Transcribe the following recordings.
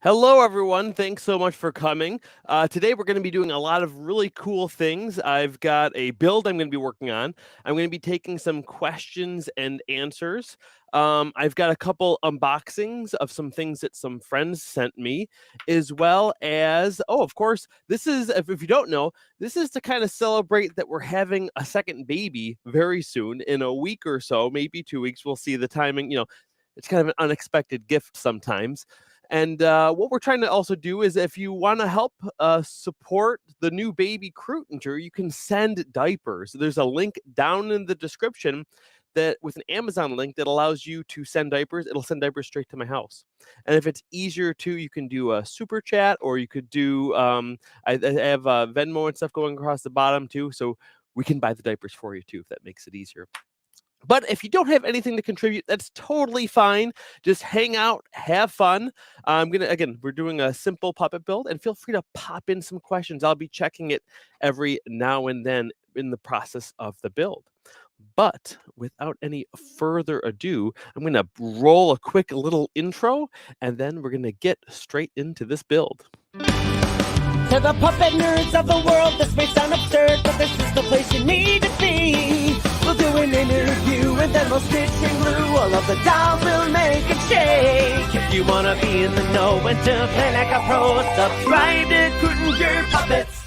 Hello, everyone. Thanks so much for coming. Today, we're going to be doing a lot of really cool things. I've got a build I'm going to be working on. I'm going to be taking some questions and answers. I've got a couple unboxings of some things that some friends sent me, as well as, of course, this is, if you don't know, this is to kind of celebrate that we're having a second baby very soon, in a week or so, maybe 2 weeks. We'll see the timing. It's kind of an unexpected gift sometimes. And what we're trying to also do is, if you want to help support the new baby Kreutinger, you can send diapers. There's a link down in the description that, with an Amazon link, that allows you to send diapers. It'll send diapers straight to my house. And if it's easier to, you can do a super chat, or you could do, I have Venmo and stuff going across the bottom too. So we can buy the diapers for you too, if that makes it easier. But if you don't have anything to contribute, that's totally fine. Just hang out, have fun. We're doing a simple puppet build, and feel free to pop in some questions. I'll be checking it every now and then in the process of the build. But without any further ado, I'm going to roll a quick little intro, and then we're going to get straight into this build. To the puppet nerds of the world, this may sound absurd, but this is the place you need to be. We'll do an interview and then we'll stitch and glue all of the dolls, we'll make it shake. If you want to be in the know and to play like a pro, subscribe to Kreutinger Puppets.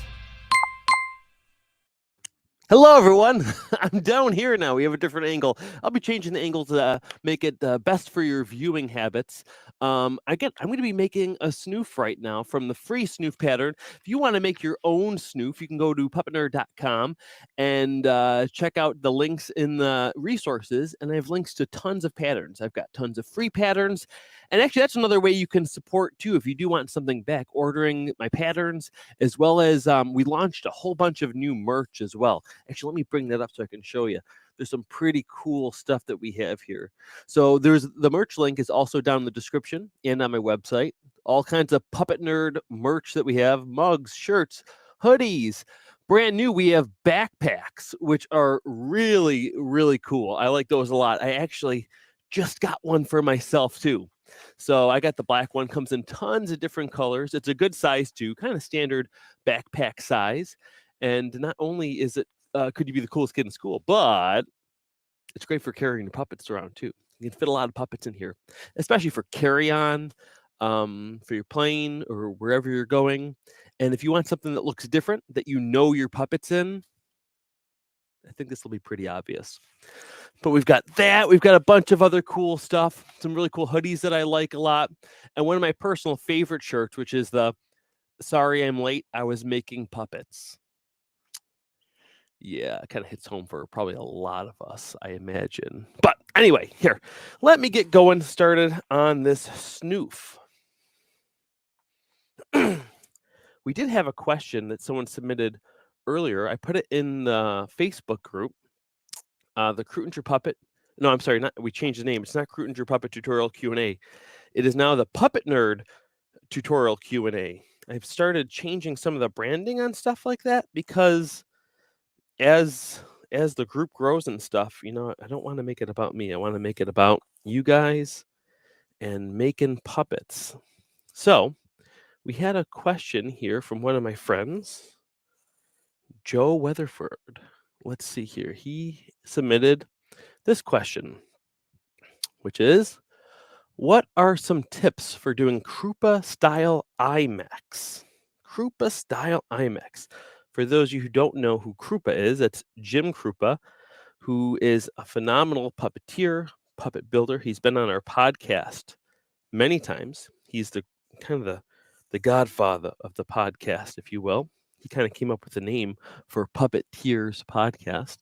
Hello, everyone. I'm down here now. We have a different angle. I'll be changing the angle to make it best for your viewing habits. I'm going to be making a snoof right now from the free snoof pattern. If you want to make your own snoof, you can go to puppeteering.com and check out the links in the resources. And I have links to tons of patterns. I've got tons of free patterns. And actually, that's another way you can support, too, if you do want something back, ordering my patterns, as well as we launched a whole bunch of new merch as well. Actually, let me bring that up so I can show you. There's some pretty cool stuff that we have here. So there's the merch link is also down in the description and on my website. All kinds of puppet nerd merch that we have: mugs, shirts, hoodies. Brand new, we have backpacks, which are really, really cool. I like those a lot. I actually just got one for myself too. So I got the black one, comes in tons of different colors. It's a good size too, kind of standard backpack size. And not only is it could you be the coolest kid in school, but it's great for carrying your puppets around too. You can fit a lot of puppets in here, especially for carry-on, for your plane or wherever you're going. And if you want something that looks different, that you know your puppet's in, I think this will be pretty obvious. But we've got that. We've got a bunch of other cool stuff, some really cool hoodies that I like a lot. And one of my personal favorite shirts, which is the "Sorry I'm late, I was making puppets." Yeah, it kind of hits home for probably a lot of us, I imagine. But anyway, here, let me get going started on this snoof. We did have a question that someone submitted earlier. I put it in the Facebook group, the Kreutinger Puppet. No, I'm sorry, we changed the name. It's not Kreutinger Puppet Tutorial Q&A. It is now the Puppet Nerd Tutorial Q&A. I've started changing some of the branding on stuff like that because as the group grows and stuff, I don't want to make it about me. I want to make it about you guys and making puppets. So we had a question here from one of my friends, Joe Weatherford. Let's see here. He submitted this question, which is, what are some tips for doing Krupa style IMAX? Krupa style IMAX. For those of you who don't know who Krupa is, it's Jim Krupa, who is a phenomenal puppeteer, puppet builder. He's been on our podcast many times. He's the godfather of the podcast, if you will. He kind of came up with the name for Puppeteers podcast.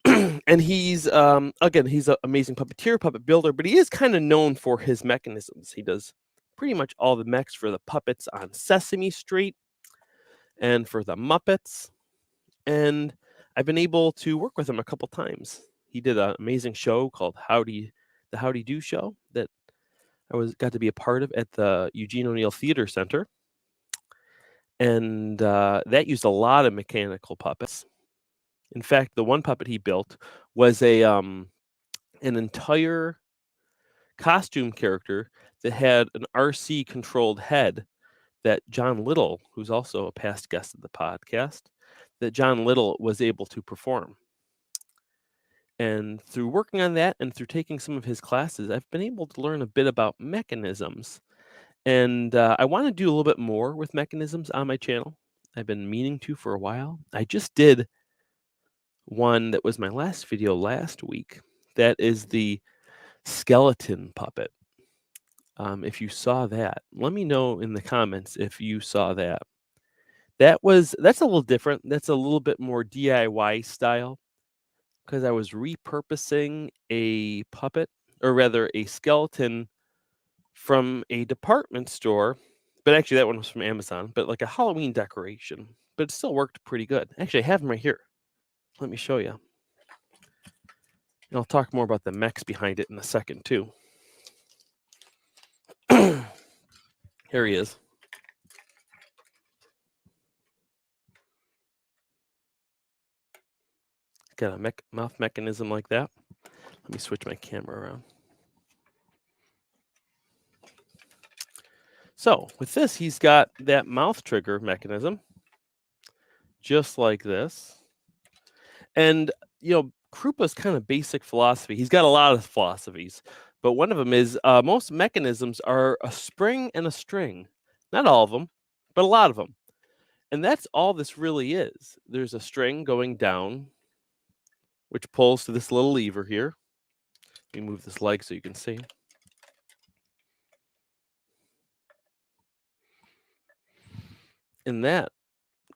And he's he's an amazing puppeteer, puppet builder, but he is kind of known for his mechanisms. He does pretty much all the mechs for the puppets on Sesame Street and for the Muppets. And I've been able to work with him a couple times. He did an amazing show called the Howdy Do Show that I got to be a part of at the Eugene O'Neill Theater Center. And that used a lot of mechanical puppets. In fact, the one puppet he built was an entire costume character that had an RC controlled head that John Little, who's also a past guest of the podcast, that John Little was able to perform. And through working on that and through taking some of his classes, I've been able to learn a bit about mechanisms. And I want to do a little bit more with mechanisms on my channel. I've been meaning to for a while. I just did one that was my last video last week. That is the skeleton puppet. If you saw that, let me know in the comments if you saw that. That's a little different. That's a little bit more DIY style because I was repurposing a puppet, or rather a skeleton from a department store, but actually that one was from Amazon, but like a Halloween decoration, but it still worked pretty good. Actually, I have them right here. Let me show you. And I'll talk more about the mechs behind it in a second too. Here he is. Got a mouth mechanism like that. Let me switch my camera around. So with this, he's got that mouth trigger mechanism, just like this. And, Krupa's kind of basic philosophy, he's got a lot of philosophies, but one of them is most mechanisms are a spring and a string. Not all of them, but a lot of them. And that's all this really is. There's a string going down, which pulls to this little lever here. Let me move this leg so you can see. And that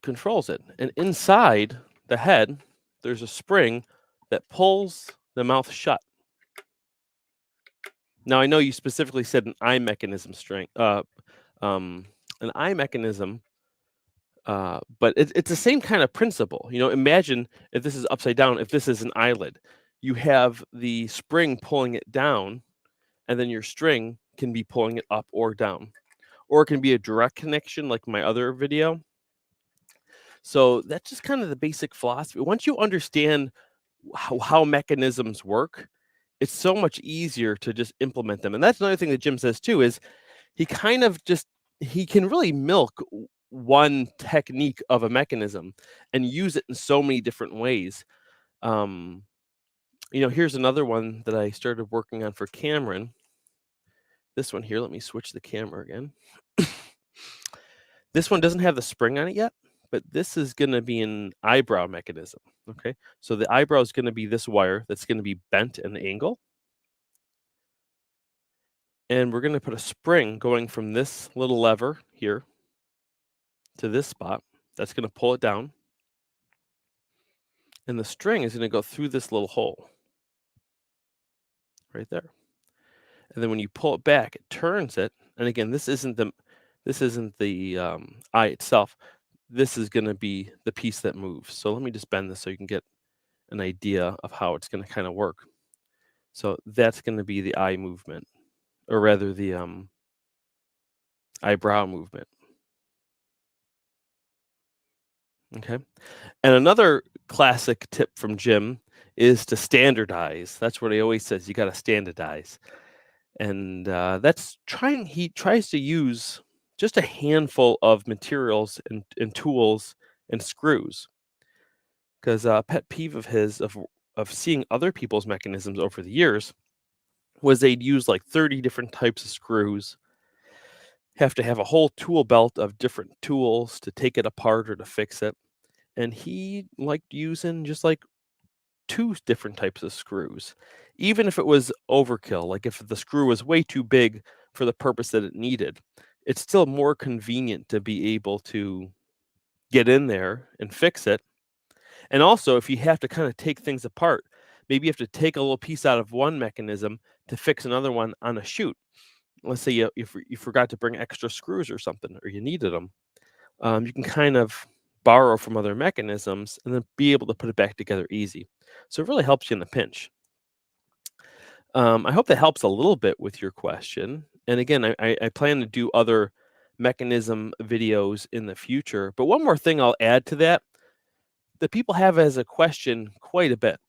controls it. And inside the head, there's a spring that pulls the mouth shut. Now, I know you specifically said an eye mechanism string, an eye mechanism, but it's the same kind of principle. Imagine if this is upside down, if this is an eyelid, you have the spring pulling it down, and then your string can be pulling it up or down, or it can be a direct connection like my other video. So that's just kind of the basic philosophy. Once you understand how mechanisms work, it's so much easier to just implement them. And that's another thing that Jim says too, is he kind of he can really milk one technique of a mechanism and use it in so many different ways. Here's another one that I started working on for Cameron. This one here, let me switch the camera again. This one doesn't have the spring on it yet, but this is going to be an eyebrow mechanism. Okay, so the eyebrow is going to be this wire that's going to be bent at an angle. And we're going to put a spring going from this little lever here to this spot. That's going to pull it down. And the string is going to go through this little hole right there. And then when you pull it back, it turns it. And again, this isn't the eye itself. This is going to be the piece that moves. So let me just bend this so you can get an idea of how it's going to kind of work. So that's going to be the eye movement, or rather the eyebrow movement. Okay. And another classic tip from Jim is to standardize. That's what he always says. You got to standardize. And he tries to use just a handful of materials and tools and screws. Because a pet peeve of his of seeing other people's mechanisms over the years was they'd use like 30 different types of screws, have to have a whole tool belt of different tools to take it apart or to fix it. And he liked using just like 2 different types of screws, even if it was overkill. Like if the screw was way too big for the purpose that it needed, it's still more convenient to be able to get in there and fix it. And also, if you have to kind of take things apart, maybe you have to take a little piece out of one mechanism to fix another one on a chute. Let's say you forgot to bring extra screws or something, or you needed them. You can kind of borrow from other mechanisms and then be able to put it back together easy. So it really helps you in the pinch. I hope that helps a little bit with your question. And again, I plan to do other mechanism videos in the future. But one more thing I'll add to that people have as a question quite a bit.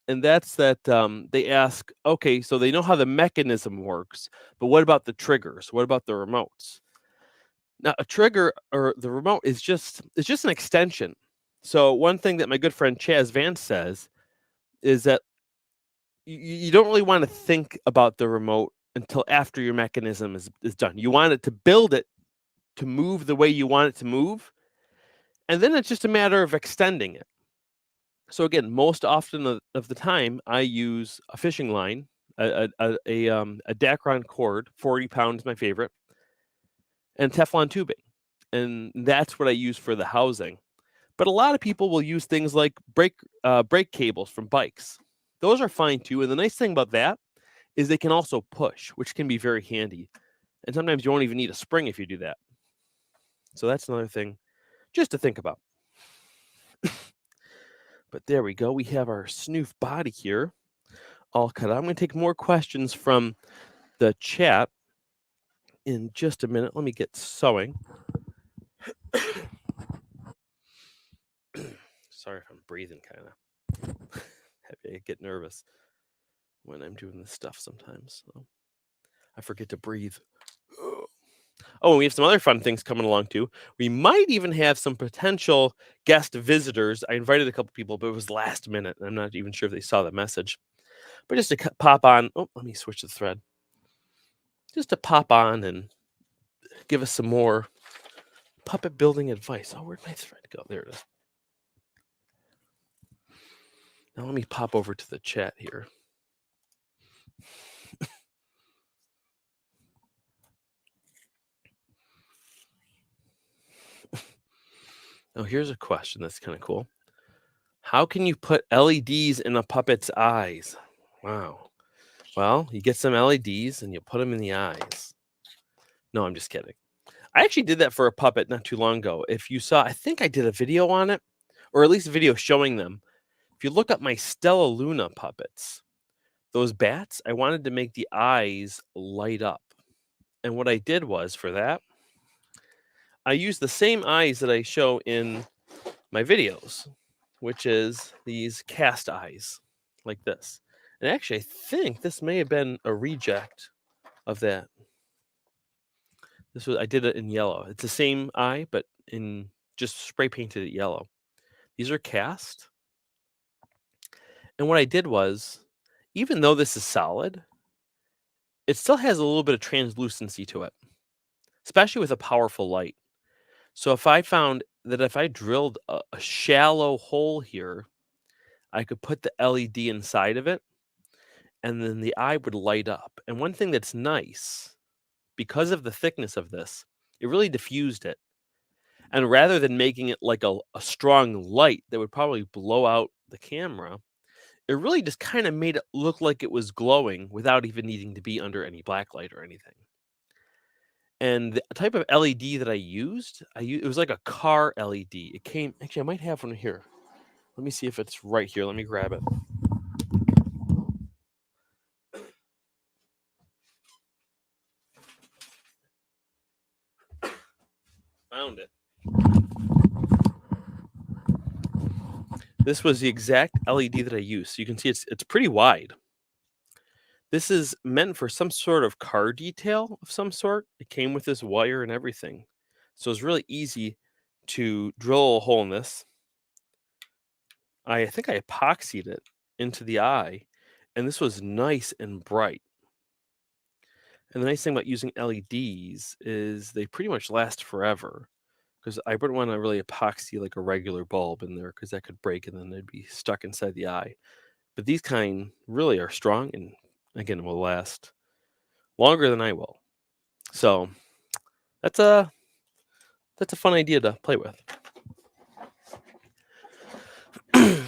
and that's that they ask, okay, so they know how the mechanism works, but what about the triggers? What about the remotes? Now, a trigger or the remote is just an extension. So one thing that my good friend Chaz Vance says is that you don't really want to think about the remote until after your mechanism is done. You want it to build it to move the way you want it to move, and then it's just a matter of extending it. So again, most often of the time, I use a fishing line, a Dacron cord, 40 pounds, my favorite, and Teflon tubing, and that's what I use for the housing. But a lot of people will use things like brake cables from bikes. Those are fine too, and the nice thing about that is they can also push, which can be very handy. And sometimes you won't even need a spring if you do that. So that's another thing just to think about. But there we go. We have our snoof body here all cut out. I'm going to take more questions from the chat in just a minute. Let me get sewing. Sorry if I'm breathing kind of. I get nervous when I'm doing this stuff sometimes. So I forget to breathe. Oh, and we have some other fun things coming along too. We might even have some potential guest visitors. I invited a couple people, but it was last minute. And I'm not even sure if they saw the message. But just to pop on. Oh, let me switch the thread. Just to pop on and give us some more puppet building advice. Oh, where'd my thread go? There it is. Now let me pop over to the chat here. Oh, here's a question that's kind of cool. How can you put LEDs in a puppet's eyes? Wow. Well, you get some LEDs and you put them in the eyes. No, I'm just kidding. I actually did that for a puppet not too long ago. If you saw, I think I did a video on it, or at least a video showing them. If you look up my Stella Luna puppets, those bats, I wanted to make the eyes light up. And what I did was for that, I used the same eyes that I show in my videos, which is these cast eyes like this. And actually, I think this may have been a reject of that. I did it in yellow. It's the same eye, but in just spray painted it yellow. These are cast. And what I did was, even though this is solid, it still has a little bit of translucency to it, especially with a powerful light. So if I found that if I drilled a shallow hole here, I could put the LED inside of it, and then the eye would light up. And one thing that's nice, because of the thickness of this, it really diffused it. And rather than making it like a strong light that would probably blow out the camera, it really just kind of made it look like it was glowing without even needing to be under any blacklight or anything. And the type of LED that I used, it was like a car LED. It came, actually, I might have one here. Let me see if it's right here. Let me grab it. Found it. This was the exact LED that I used. So you can see it's pretty wide. This is meant for some sort of car detail of some sort. It came with this wire and everything. So it's really easy to drill a hole in this. I think I epoxied it into the eye, and this was nice and bright. And the nice thing about using LEDs is they pretty much last forever, because I wouldn't want to really epoxy like a regular bulb in there, because that could break and then they'd be stuck inside the eye. But these kind really are strong and again will last longer than I will. So that's a fun idea to play with.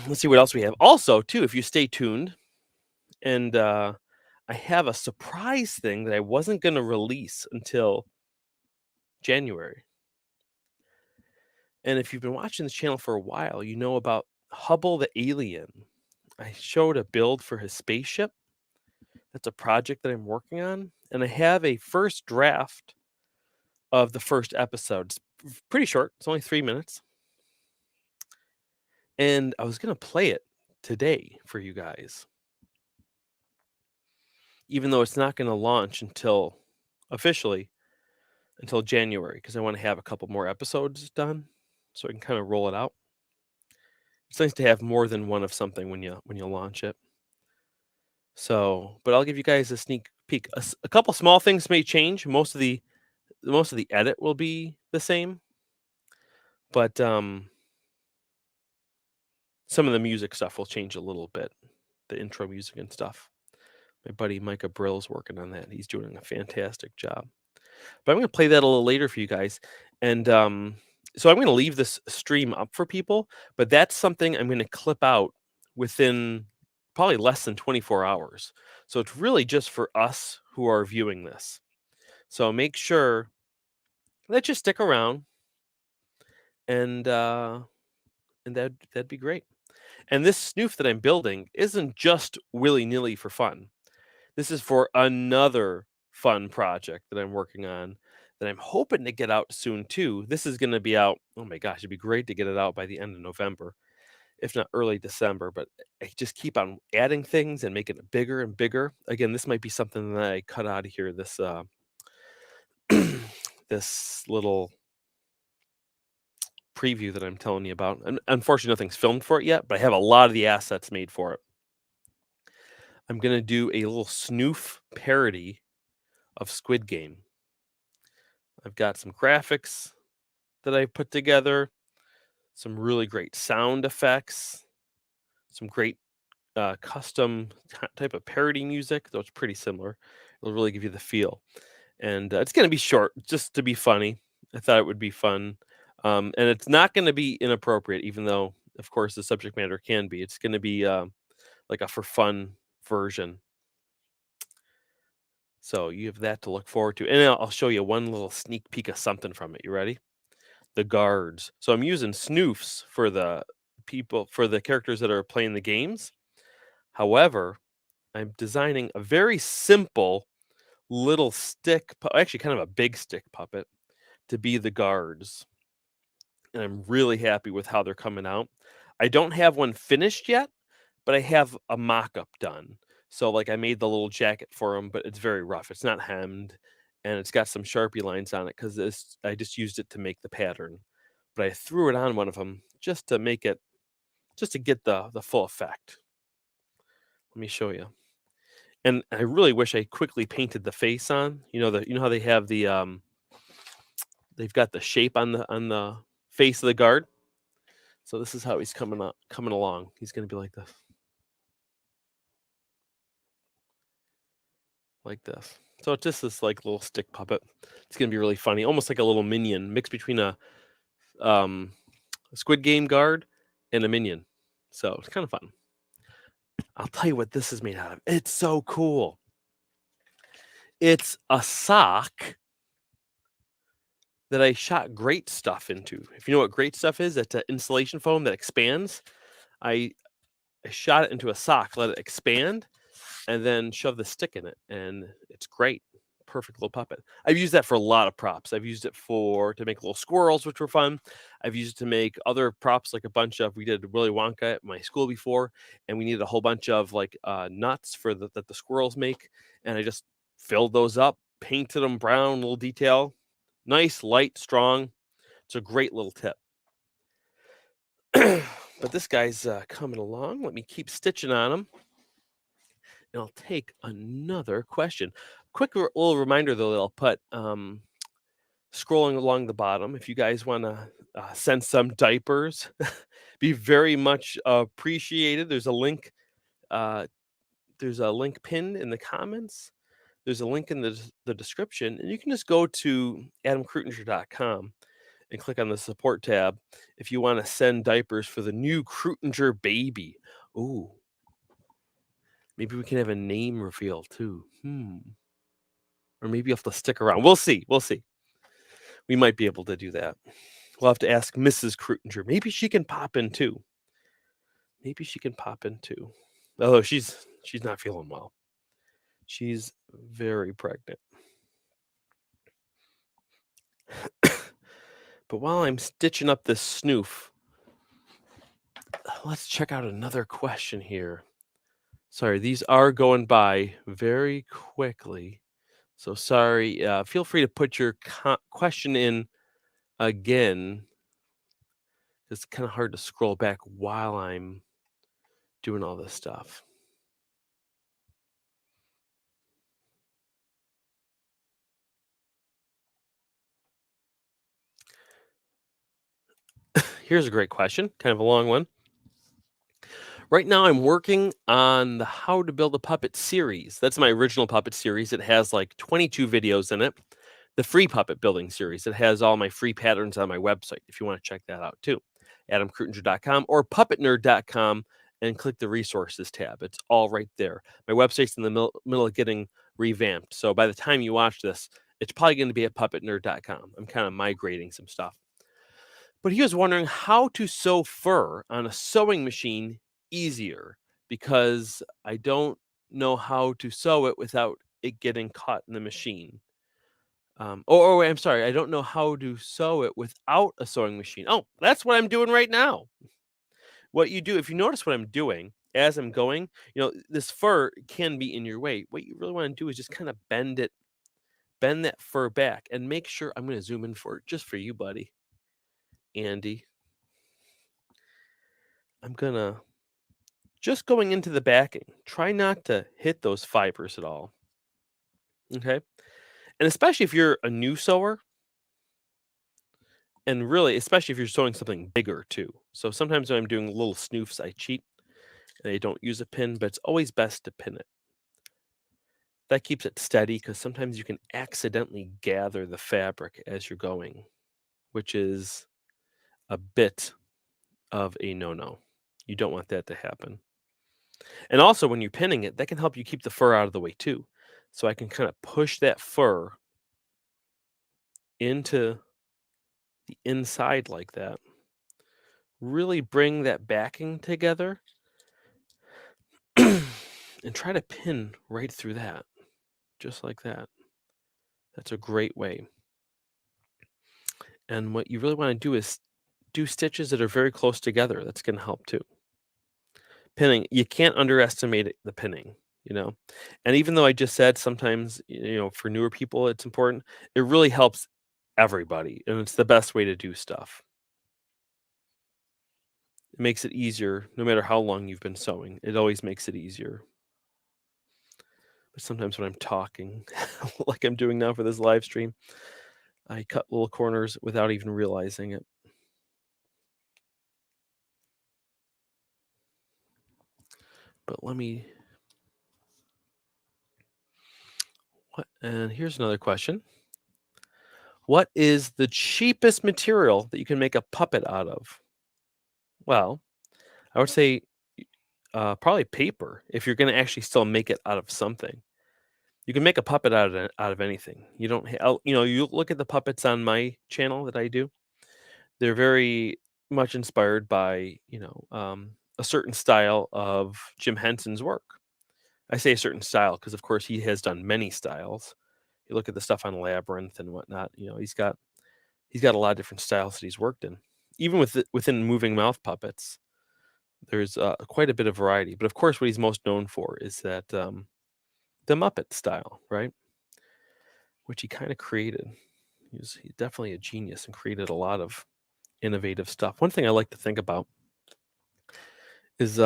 Let's see what else we have. Also, too, if you stay tuned, and I have a surprise thing that I wasn't going to release until January. And if you've been watching this channel for a while, you know about Hubble the alien. I showed a build for his spaceship. That's a project that I'm working on. And I have a first draft of the first episode. It's pretty short. It's only 3 minutes. And I was going to play it today for you guys. Even though it's not going to launch officially until January, because I want to have a couple more episodes done so I can kind of roll it out. It's nice to have more than one of something when you launch it. So, but I'll give you guys a sneak peek. A couple small things may change. Most of the edit will be the same, but some of the music stuff will change a little bit. The intro music and stuff. My buddy Micah Brill's working on that. He's doing a fantastic job. But I'm going to play that a little later for you guys. And so I'm going to leave this stream up for people, but that's something I'm going to clip out within probably less than 24 hours. So it's really just for us who are viewing this. So make sure that you stick around, and that'd be great. And this snoof that I'm building isn't just willy-nilly for fun. This is for another fun project that I'm working on that I'm hoping to get out soon too. This is going to be out. Oh my gosh, it'd be great to get it out by the end of November, if not early December. But I just keep on adding things and making it bigger and bigger. Again, this might be something that I cut out of here. This this little preview that I'm telling you about. And unfortunately, nothing's filmed for it yet, but I have a lot of the assets made for it. I'm going to do a little snoof parody of Squid Game. I've got some graphics that I put together, some really great sound effects, some great custom type of parody music, though it's pretty similar. It'll really give you the feel. And it's going to be short, just to be funny. I thought it would be fun. And it's not going to be inappropriate, even though, of course, the subject matter can be. It's going to be like a for fun version. So you have that to look forward to. And I'll show you one little sneak peek of something from it. You ready? The guards. So I'm using snoofs for the characters that are playing the games. However, I'm designing a very simple little actually kind of a big stick puppet to be the guards. And I'm really happy with how they're coming out. I don't have one finished yet, but I have a mock-up done. So like I made the little jacket for him, but it's very rough. It's not hemmed, and it's got some Sharpie lines on it because I just used it to make the pattern. But I threw it on one of them just to get the full effect. Let me show you. And I really wish I quickly painted the face on. You know how they have the they've got the shape on the face of the guard. So this is how he's coming along. He's going to be like this. Like this. So it's just this like little stick puppet. It's going to be really funny, almost like a little minion mixed between a Squid Game guard and a minion. So it's kind of fun. I'll tell you what this is made out of. It's so cool. It's a sock that I shot great stuff into. If you know what great stuff is, it's an insulation foam that expands. I shot it into a sock, let it expand, and then shove the stick in it, and it's great. Perfect little puppet. I've used that for a lot of props. I've used it to make little squirrels, which were fun. I've used it to make other props, like we did Willy Wonka at my school before, and we needed a whole bunch of like nuts that the squirrels make, and I just filled those up, painted them brown, little detail. Nice, light, strong. It's a great little tip. But this guy's coming along. Let me keep stitching on him. And I'll take another question. Quick little reminder, though, that I'll put scrolling along the bottom. If you guys want to send some diapers, be very much appreciated. There's a link. There's a link pinned in the comments. There's a link in the description, and you can just go to AdamKreutinger.com and click on the support tab if you want to send diapers for the new Kreutinger Baby. Ooh. Maybe we can have a name reveal too. Or maybe you'll have to stick around. We'll see. We might be able to do that. We'll have to ask Mrs. Kreutinger. Maybe she can pop in too. Although she's not feeling well. She's very pregnant. But while I'm stitching up this snoof, let's check out another question here. Sorry, these are going by very quickly. So sorry. Feel free to put your question in again. It's kind of hard to scroll back while I'm doing all this stuff. Here's a great question, kind of a long one. Right now, I'm working on the How to Build a Puppet series. That's my original puppet series. It has like 22 videos in it. The free puppet building series. It has all my free patterns on my website if you want to check that out too. AdamKreutinger.com or puppetnerd.com and click the resources tab. It's all right there. My website's in the middle of getting revamped. So by the time you watch this, it's probably going to be at puppetnerd.com. I'm kind of migrating some stuff. But he was wondering how to sew fur on a sewing machine easier because I don't know how to sew it without it getting caught in the machine. Wait, I'm sorry. I don't know how to sew it without a sewing machine. Oh, that's what I'm doing right now. What you do, if you notice what I'm doing as I'm going, this fur can be in your way. What you really want to do is just kind of bend that fur back and make sure. I'm going to zoom in for just for you, buddy, Andy. I'm gonna just going into the backing. Try not to hit those fibers at all. Okay. And especially if you're a new sewer, and really, especially if you're sewing something bigger too. So sometimes when I'm doing little snoofs, I cheat and I don't use a pin, but it's always best to pin it. That keeps it steady because sometimes you can accidentally gather the fabric as you're going, which is a bit of a no-no. You don't want that to happen. And also when you're pinning it, that can help you keep the fur out of the way too. So I can kind of push that fur into the inside like that. Really bring that backing together and try to pin right through that, just like that. That's a great way. And what you really want to do is do stitches that are very close together. That's going to help too. Pinning, you can't underestimate the pinning, And even though I just said sometimes, for newer people, it's important, it really helps everybody. And it's the best way to do stuff. It makes it easier no matter how long you've been sewing. It always makes it easier. But sometimes when I'm talking, like I'm doing now for this live stream, I cut little corners without even realizing it. But and here's another question. What is the cheapest material that you can make a puppet out of? Well, I would say probably paper if you're going to actually still make it out of something. You can make a puppet out of anything. You don't, you look at the puppets on my channel that I do. They're very much inspired by, a certain style of Jim Henson's work. I say a certain style because, of course, he has done many styles. You look at the stuff on Labyrinth and whatnot. He's got a lot of different styles that he's worked in. Even within moving mouth puppets, there's quite a bit of variety. But of course, what he's most known for is that the Muppet style, right? Which he kind of created. He's definitely a genius and created a lot of innovative stuff. One thing I like to think about is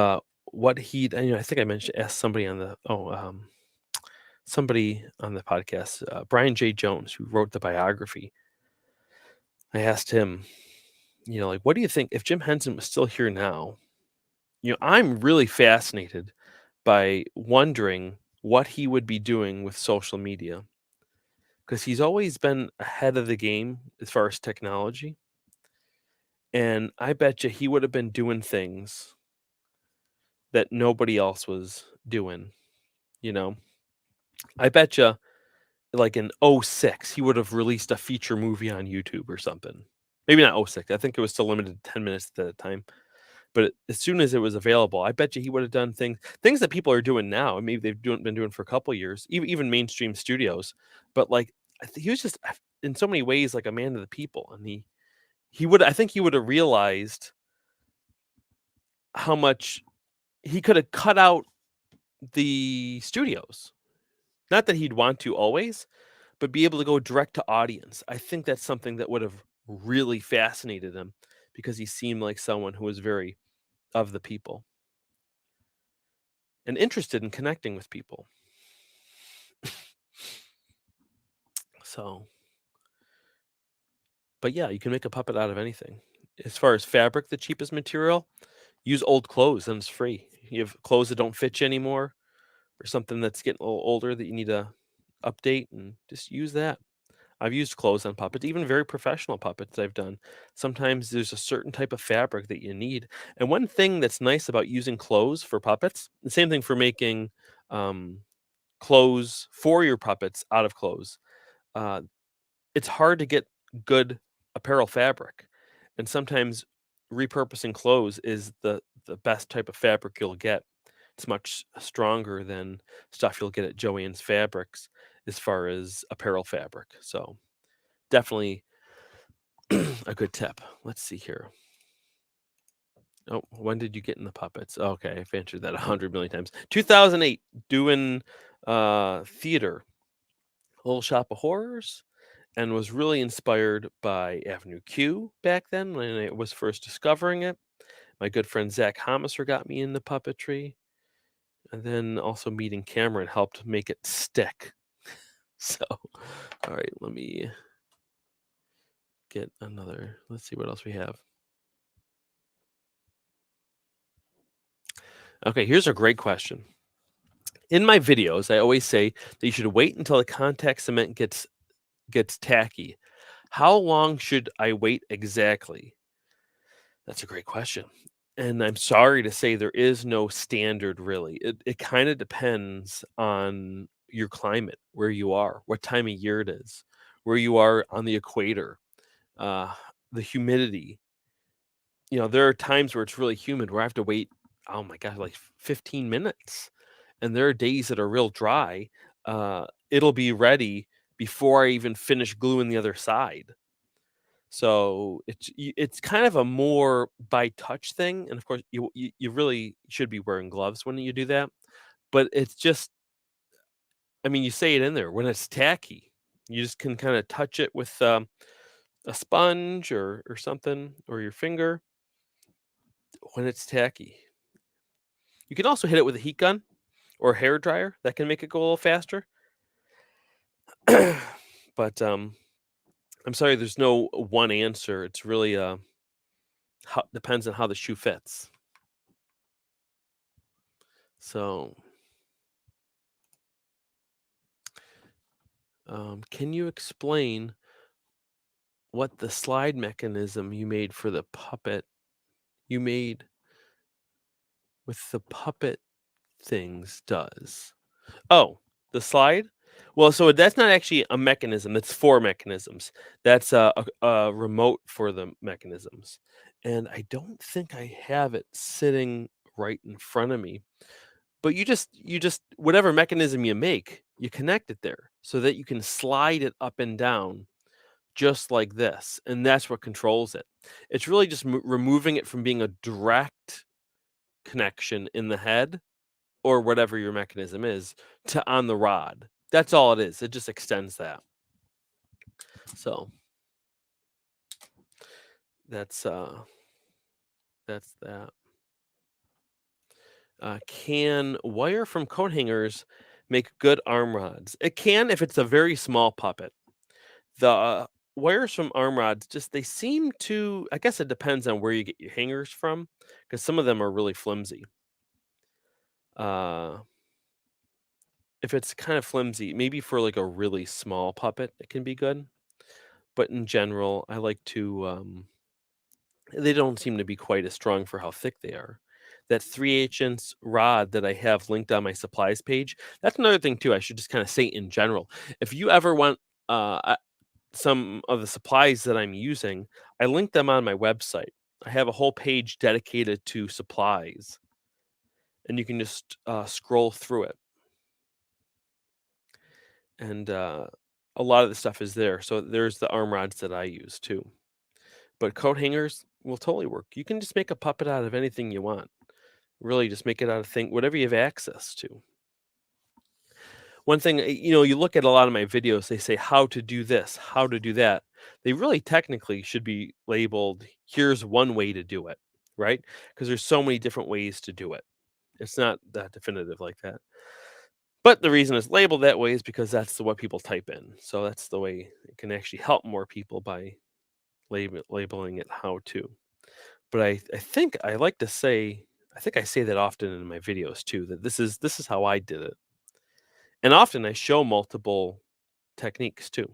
what he. I think I asked somebody on the somebody on the podcast, Brian J. Jones, who wrote the biography. I asked him, what do you think if Jim Henson was still here now? I'm really fascinated by wondering what he would be doing with social media because he's always been ahead of the game as far as technology. And I bet you he would have been doing things that nobody else was doing, I bet you like in 06, he would have released a feature movie on YouTube or something. Maybe not 06. I think it was still limited to 10 minutes at a time. But as soon as it was available, I bet you he would have done things that people are doing now. Maybe they've been doing for a couple of years, even mainstream studios. But like, he was just in so many ways like a man of the people, and I think he would have realized how much he could have cut out the studios. Not that he'd want to always, but be able to go direct to audience. I think that's something that would have really fascinated him because he seemed like someone who was very of the people and interested in connecting with people. So, but yeah, you can make a puppet out of anything. As far as fabric, the cheapest material, use old clothes and it's free. You have clothes that don't fit you anymore or something that's getting a little older that you need to update and just use that. I've used clothes on puppets, even very professional puppets I've done. Sometimes there's a certain type of fabric that you need. And one thing that's nice about using clothes for puppets, the same thing for making um, clothes for your puppets out of clothes. Uh, it's hard to get good apparel fabric. And sometimes repurposing clothes is the best type of fabric you'll get. It's much stronger than stuff you'll get at Joann's Fabrics as far as apparel fabric. So definitely a good tip. Let's see here. Oh, when did you get in the puppets? Okay, I've answered that 100 million times. 2008, doing theater, Little Shop of Horrors, and was really inspired by Avenue Q back then when I was first discovering it. My good friend Zach Homiser got me into puppetry, and then also meeting Cameron helped make it stick. So, all right, let me get another. Let's see what else we have. Okay, here's a great question. In my videos, I always say that you should wait until the contact cement gets tacky. How long should I wait exactly? That's a great question. And I'm sorry to say there is no standard really. It kind of depends on your climate, where you are, what time of year it is, where you are on the equator, uh, the humidity. There are times where it's really humid where I have to wait, oh my god, like 15 minutes. And there are days that are real dry. It'll be ready before I even finish gluing the other side. So it's kind of a more by touch thing, and of course you really should be wearing gloves when you do that. But it's just, I mean, you say it in there when it's tacky, you just can kind of touch it with a sponge or something or your finger when it's tacky. You can also hit it with a heat gun or a hair dryer that can make it go a little faster. But I'm sorry, there's no one answer. It's really depends on how the shoe fits. So, can you explain what the slide mechanism you made for the puppet you made with the puppet things does? Oh, the slide? Well, so that's not actually a mechanism. That's 4 mechanisms. That's a remote for the mechanisms. And I don't think I have it sitting right in front of me. But you just whatever mechanism you make, you connect it there so that you can slide it up and down just like this, and that's what controls it. It's really just removing it from being a direct connection in the head or whatever your mechanism is to on the rod. That's all it is. It just extends that. So that's that. Can wire from coat hangers make good arm rods? It can if it's a very small puppet. The wires from arm rods just they seem to, I guess it depends on where you get your hangers from, because some of them are really flimsy. Uh, if it's kind of flimsy, maybe for like a really small puppet, it can be good. But in general, I like to. They don't seem to be quite as strong for how thick they are. That 3/8 inch rod that I have linked on my supplies page. That's another thing too. I should just kind of say in general. If you ever want some of the supplies that I'm using, I link them on my website. I have a whole page dedicated to supplies, and you can just scroll through it. And a lot of the stuff is there. So there's the arm rods that I use too. But coat hangers will totally work. You can just make a puppet out of anything you want. Really just make it out of whatever you have access to. One thing, you look at a lot of my videos, they say how to do this, how to do that. They really technically should be labeled, here's one way to do it, right? Because there's so many different ways to do it. It's not that definitive like that. But the reason it's labeled that way is because that's what people type in. So that's the way it can actually help more people by labeling it how to. But I think I like to say, I think I say that often in my videos too, that this is how I did it. And often I show multiple techniques too.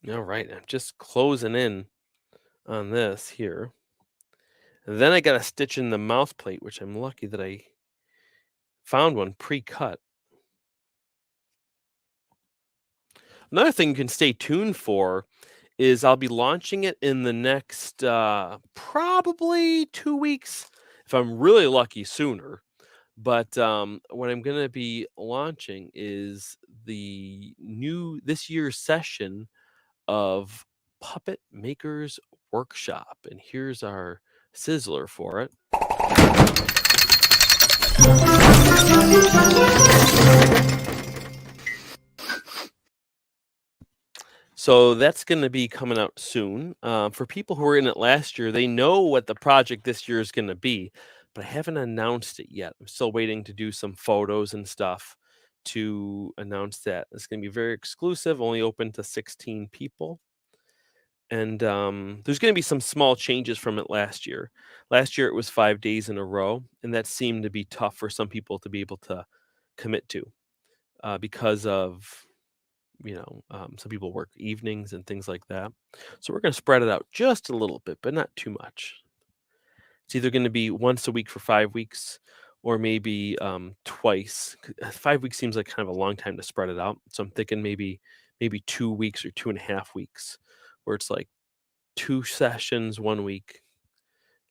All right, I'm just closing in on this here. And then I got to stitch in the mouth plate, which I'm lucky that I found one pre-cut. Another thing you can stay tuned for is I'll be launching it in the next probably 2 weeks, if I'm really lucky sooner. But what I'm going to be launching is this year's session of Puppet Makers Workshop. And here's our sizzler for it. So that's going to be coming out soon. For people who were in it last year, they know what the project this year is going to be, but I haven't announced it yet. I'm still waiting to do some photos and stuff to announce that. It's going to be very exclusive, only open to 16 people. And there's going to be some small changes from it last year. Last year, it was 5 days in a row, and that seemed to be tough for some people to be able to commit to because of some people work evenings and things like that. So we're going to spread it out just a little bit, but not too much. It's either going to be once a week for 5 weeks or maybe twice. 5 weeks seems like kind of a long time to spread it out. So I'm thinking maybe 2 weeks or 2.5 weeks where it's like 2 sessions one week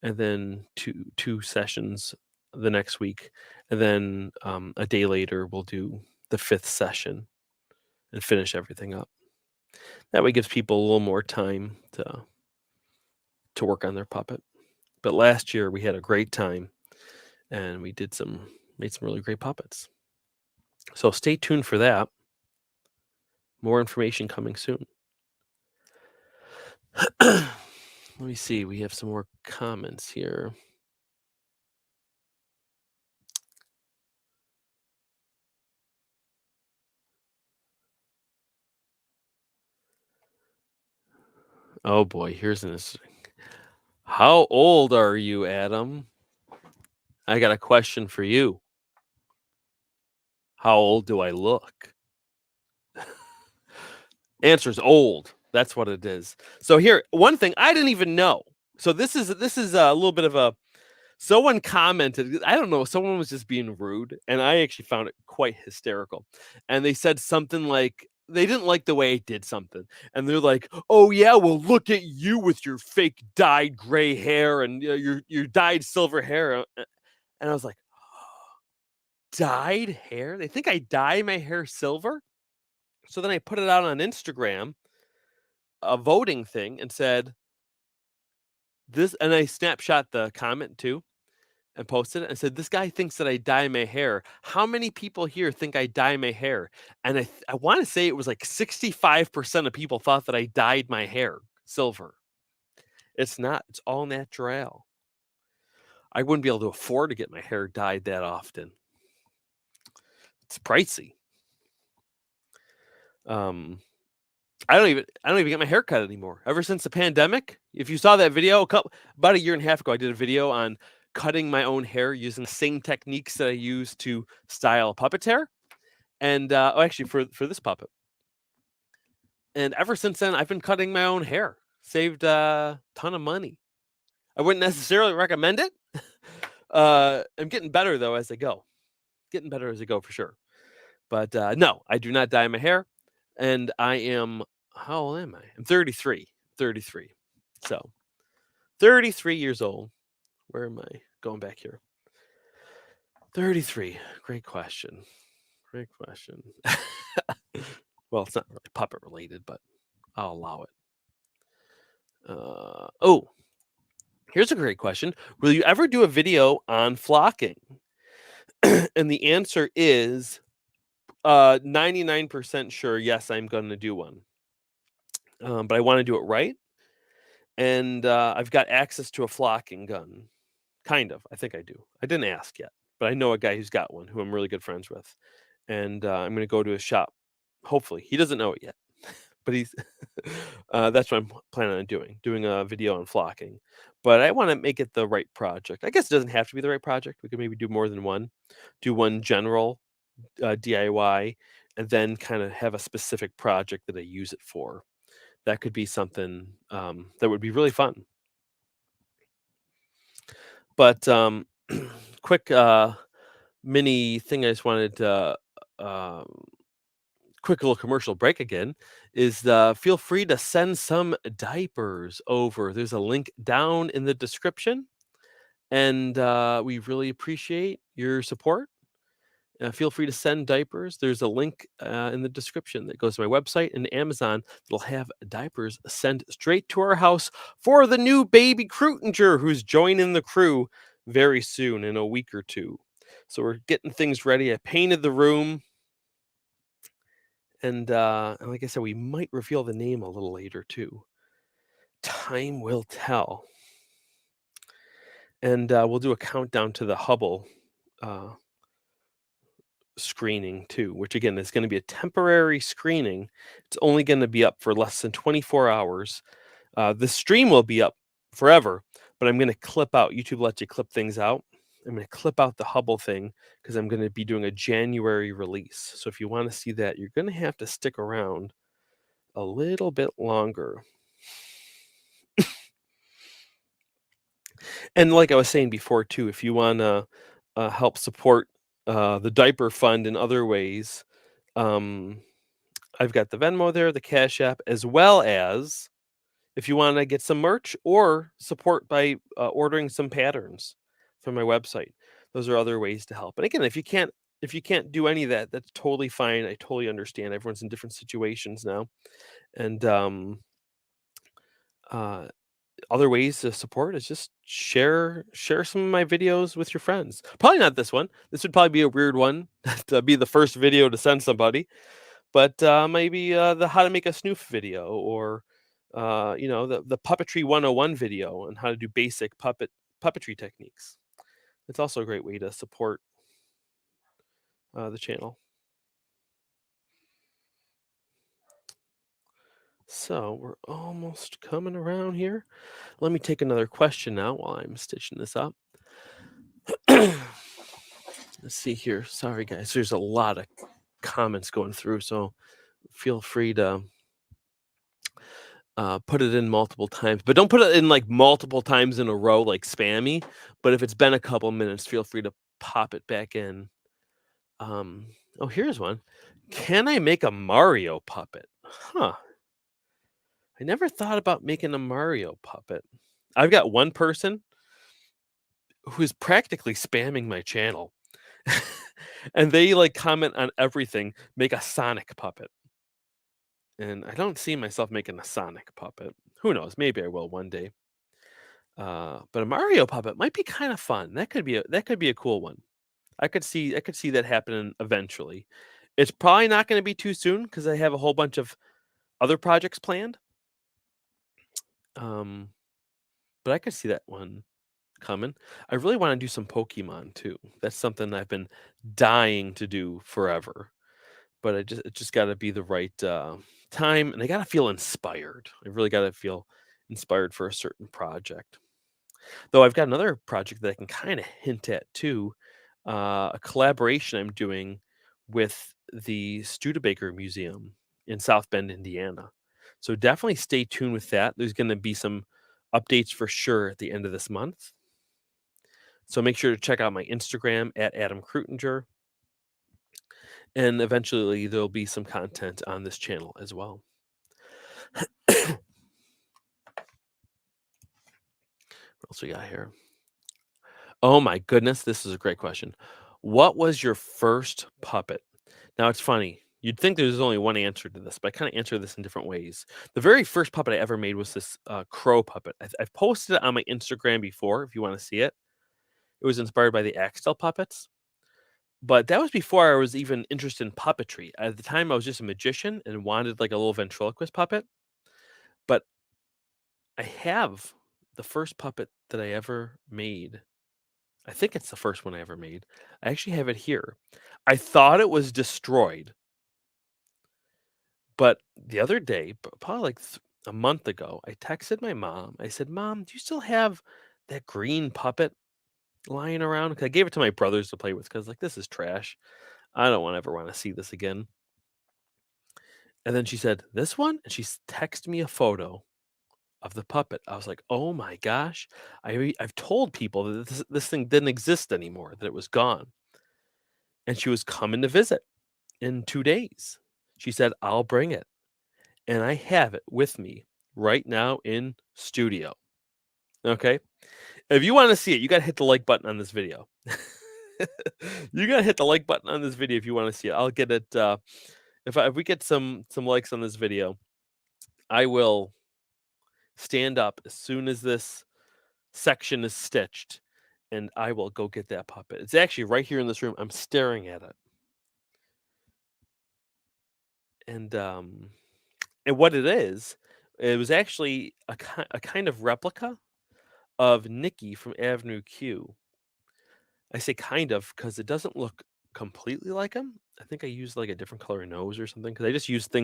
and then two sessions the next week. And then a day later, we'll do the 5th session and finish everything up. That way gives people a little more time to work on their puppet. But last year we had a great time and we made some really great puppets. So stay tuned for that. More information coming soon. Let me see. We have some more comments here. Oh boy, here's this. How old are you, Adam? I got a question for you. How old do I look? Answer's old. That's what it is. So here, one thing I didn't even know. So this is a little bit of a someone commented, I don't know, someone was just being rude, and I actually found it quite hysterical. And they said something like they didn't like the way I did something. And they're like, "Oh yeah, well look at you with your fake dyed gray hair and your dyed silver hair." And I was like, dyed hair? They think I dye my hair silver? So then I put it out on Instagram, a voting thing, and said this, and I snapshot the comment too and posted it and said, "This guy thinks that I dye my hair. How many people here think I dye my hair?" And I want to say it was like 65% of people thought that I dyed my hair silver. It's not. It's all natural. I wouldn't be able to afford to get my hair dyed that often. It's pricey. I don't even get my hair cut anymore. Ever since the pandemic, if you saw that video about a year and a half ago, I did a video on cutting my own hair using the same techniques that I use to style a Puppeteer, and actually for this puppet. And ever since then, I've been cutting my own hair. Saved a ton of money. I wouldn't necessarily recommend it. I'm getting better though as I go. Getting better as I go for sure. But no, I do not dye my hair, and I am. How old am I? I'm 33. 33. So 33 years old. Where am I? Going back here. 33. Great question. Great question. Well, it's not really puppet related, but I'll allow it. Oh, here's a great question. Will you ever do a video on flocking? And the answer is 99% sure, yes, I'm going to do one. But I want to do it right. And I've got access to a flocking gun. Kind of. I think I do. I didn't ask yet, but I know a guy who's got one who I'm really good friends with. And I'm going to go to his shop. Hopefully. He doesn't know it yet, but he's that's what I'm planning on doing a video on flocking. But I want to make it the right project. I guess it doesn't have to be the right project. We could maybe do more than one. Do one general DIY, and then kind of have a specific project that I use it for. That could be something that would be really fun. But quick mini thing I just wanted to quick little commercial break again is feel free to send some diapers over. There's a link down in the description, and we really appreciate your support. Feel free to send diapers. There's a link in the description that goes to my website and Amazon that'll have diapers sent straight to our house for the new baby Kreutinger who's joining the crew very soon in a week or two. So we're getting things ready. I painted the room. And like I said, we might reveal the name a little later too. Time will tell. And we'll do a countdown to the Hubble screening too, which again is going to be a temporary screening. It's only going to be up for less than 24 hours. The stream will be up forever, but I'm going to clip out. YouTube lets you clip things out. I'm going to clip out the Hubble thing because I'm going to be doing a January release. So if you want to see that, you're going to have to stick around a little bit longer. And like I was saying before too, if you want to help support the diaper fund in other ways, I've got the Venmo there, the Cash App, as well as if you want to get some merch or support by ordering some patterns from my website. Those are other ways to help. And again, if you can't do any of that, that's totally fine. I totally understand. Everyone's in different situations now, and other ways to support is just share some of my videos with your friends. Probably not this one. This would probably be a weird one to be the first video to send somebody, but maybe the how to make a snoof video, or the puppetry 101 video on how to do basic puppetry techniques. It's also a great way to support the channel. So we're almost coming around here. Let me take another question now while I'm stitching this up. Let's see here. Sorry, guys. There's a lot of comments going through, so feel free to put it in multiple times. But don't put it in like multiple times in a row like spammy. But if it's been a couple minutes, feel free to pop it back in. Oh, here's one. Can I make a Mario puppet? Huh. I never thought about making a Mario puppet. I've got one person who's practically spamming my channel. And they like comment on everything, make a Sonic puppet. And I don't see myself making a Sonic puppet. Who knows? Maybe I will one day. But a Mario puppet might be kind of fun. That could be a cool one. I could see that happening eventually. It's probably not going to be too soon because I have a whole bunch of other projects planned. But I could see that one coming. I really want to do some Pokemon too. That's something I've been dying to do forever. But it just got to be the right time, and I got to feel inspired. I really got to feel inspired for a certain project. Though I've got another project that I can kind of hint at too, a collaboration I'm doing with the Studebaker Museum in South Bend, Indiana. So definitely stay tuned with that. There's going to be some updates for sure at the end of this month. So make sure to check out my Instagram at AdamKreutinger. And eventually there'll be some content on this channel as well. What else we got here? Oh my goodness, this is a great question. What was your first puppet? Now it's funny. You'd think there's only one answer to this, but I kind of answer this in different ways. The very first puppet I ever made was this crow puppet. I've posted it on my Instagram before if you want to see it. It was inspired by the Axtell puppets. But that was before I was even interested in puppetry. At the time, I was just a magician and wanted like a little ventriloquist puppet. But I have the first puppet that I ever made. I think it's the first one I ever made. I actually have it here. I thought it was destroyed. But the other day, probably like a month ago, I texted my mom. I said, "Mom, do you still have that green puppet lying around?" 'Cause I gave it to my brothers to play with because like this is trash. I don't want ever want to see this again. And then she said, "This one?" And she texted me a photo of the puppet. I was like, "Oh my gosh. I've told people that this thing didn't exist anymore, that it was gone." And she was coming to visit in 2 days. She said, "I'll bring it." And I have it with me right now in studio. Okay? If you wanna see it, you gotta hit the like button on this video. You gotta hit the like button on this video if you wanna see it. I'll get it, if we get some likes on this video, I will stand up as soon as this section is stitched, and I will go get that puppet. It's actually right here in this room. I'm staring at it. And what it is, it was actually a kind of replica of Nikki from Avenue Q. I say kind of because it doesn't look completely like him. I think I used like a different color nose or something because I just used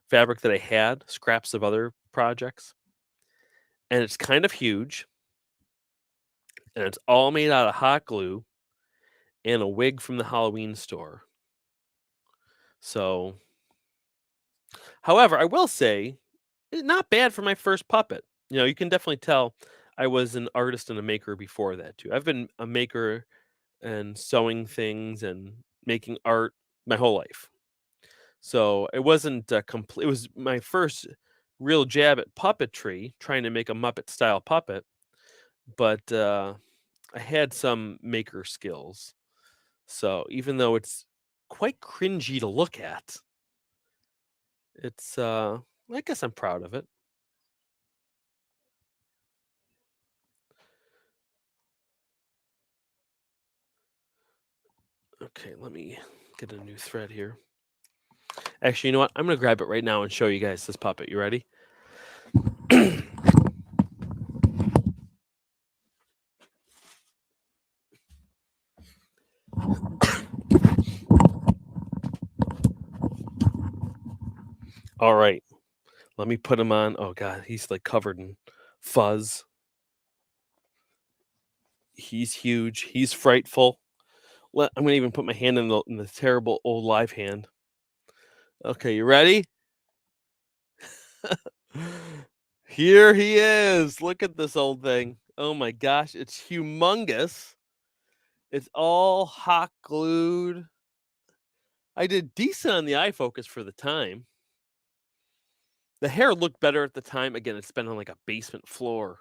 fabric that I had, scraps of other projects. And it's kind of huge. And it's all made out of hot glue and a wig from the Halloween store. So, however, I will say, not bad for my first puppet. You can definitely tell I was an artist and a maker before that too. I've been a maker and sewing things and making art my whole life. So it wasn't complete. It was my first real jab at puppetry, trying to make a Muppet style puppet. But I had some maker skills. So even though it's quite cringy to look at, it's I guess I'm proud of it. Okay, let me get a new thread here. Actually, you know what? I'm gonna grab it right now and show you guys this puppet. You ready? All right. Let me put him on. Oh god, he's like covered in fuzz. He's huge. He's frightful. I'm gonna even put my hand in the terrible old live hand. Okay, you ready? Here he is. Look at this old thing. Oh my gosh, it's humongous. It's all hot glued. I did decent on the eye focus for the time. The hair looked better at the time. Again, it's been on like a basement floor.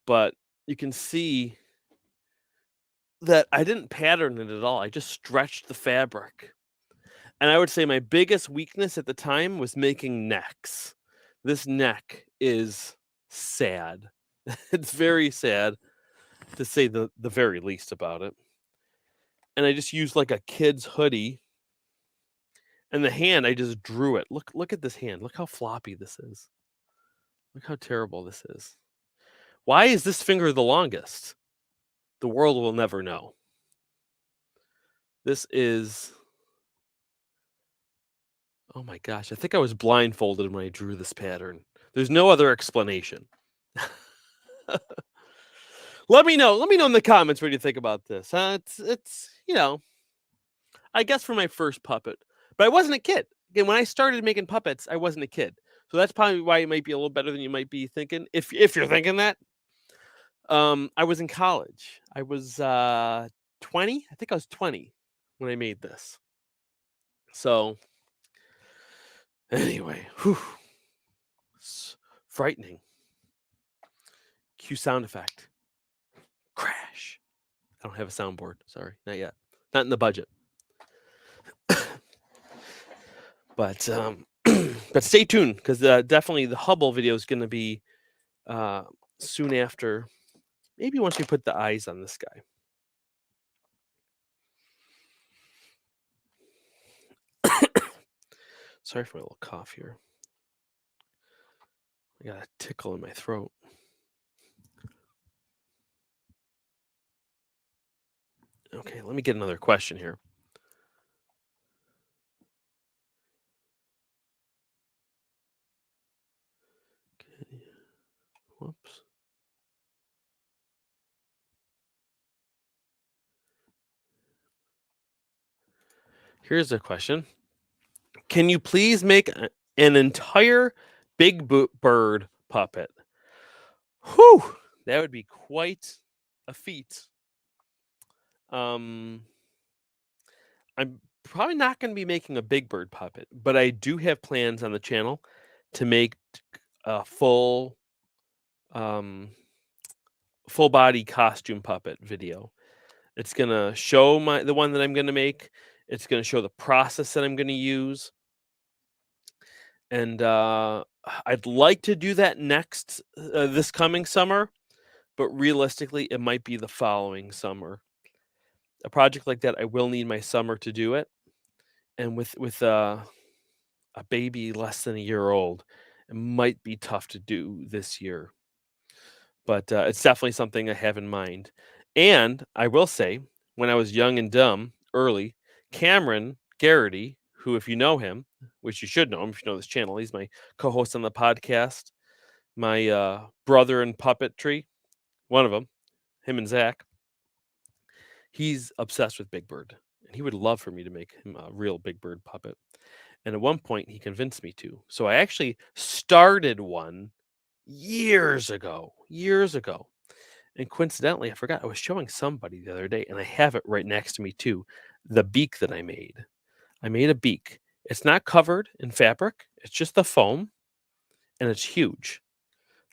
But you can see that I didn't pattern it at all. I just stretched the fabric. And I would say my biggest weakness at the time was making necks. This neck is sad. It's very sad, to say the very least about it. And I just used like a kid's hoodie. And the hand, I just drew it. Look at this hand. Look how floppy this is. Look how terrible this is. Why is this finger the longest? The world will never know. This is, oh my gosh, I think I was blindfolded when I drew this pattern. There's no other explanation. Let me know in the comments what you think about this. It's I guess for my first puppet, but I wasn't a kid. Again, when I started making puppets, I wasn't a kid. So that's probably why it might be a little better than you might be thinking. If you're thinking that. I was in college. I was 20. I think I was 20 when I made this. So anyway, it's frightening. Cue sound effect. Crash. I don't have a soundboard. Sorry, not yet. Not in the budget. But but stay tuned, because definitely the Hubble video is going to be soon after. Maybe once we put the eyes on this guy. Sorry for my little cough here. I got a tickle in my throat. Okay, let me get another question here. Okay. Whoops. Here's a question. Can you please make an entire Big Bird puppet? Whew, that would be quite a feat. I'm probably not going to be making a Big Bird puppet, but I do have plans on the channel to make a full body costume puppet video. It's gonna show the one that I'm gonna make. It's gonna show the process that I'm gonna use. And I'd like to do that next this coming summer, but realistically, it might be the following summer. A project like that, I will need my summer to do it, and with a baby less than a year old, it might be tough to do this year. But it's definitely something I have in mind. And I will say, when I was young and dumb, early, Cameron Garrity, who, if you know him, which you should know him if you know this channel, he's my co-host on the podcast, my brother in puppetry, one of them, him and Zach. He's obsessed with Big Bird, and he would love for me to make him a real Big Bird puppet. And at one point, he convinced me to. So I actually started one years ago. And coincidentally, I forgot, I was showing somebody the other day, and I have it right next to me too. The beak that I made. I made a beak. It's not covered in fabric. It's just the foam, and it's huge.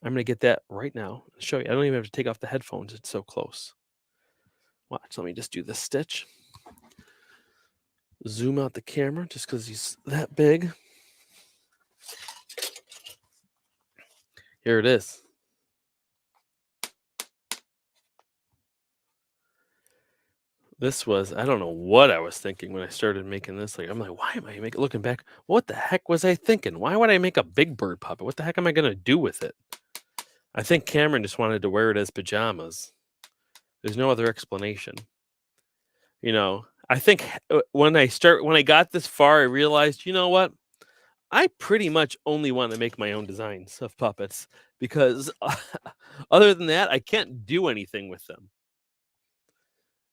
I'm going to get that right now and show you. I don't even have to take off the headphones. It's so close. Watch. Let me just do this stitch. Zoom out the camera just because he's that big. Here it is. This was, I don't know what I was thinking when I started making this. Like, I'm like, why am I looking back? What the heck was I thinking? Why would I make a Big Bird puppet? What the heck am I going to do with it? I think Cameron just wanted to wear it as pajamas. There's no other explanation. You know, I think when I got this far, I realized, you know what? I pretty much only want to make my own designs of puppets, because other than that, I can't do anything with them.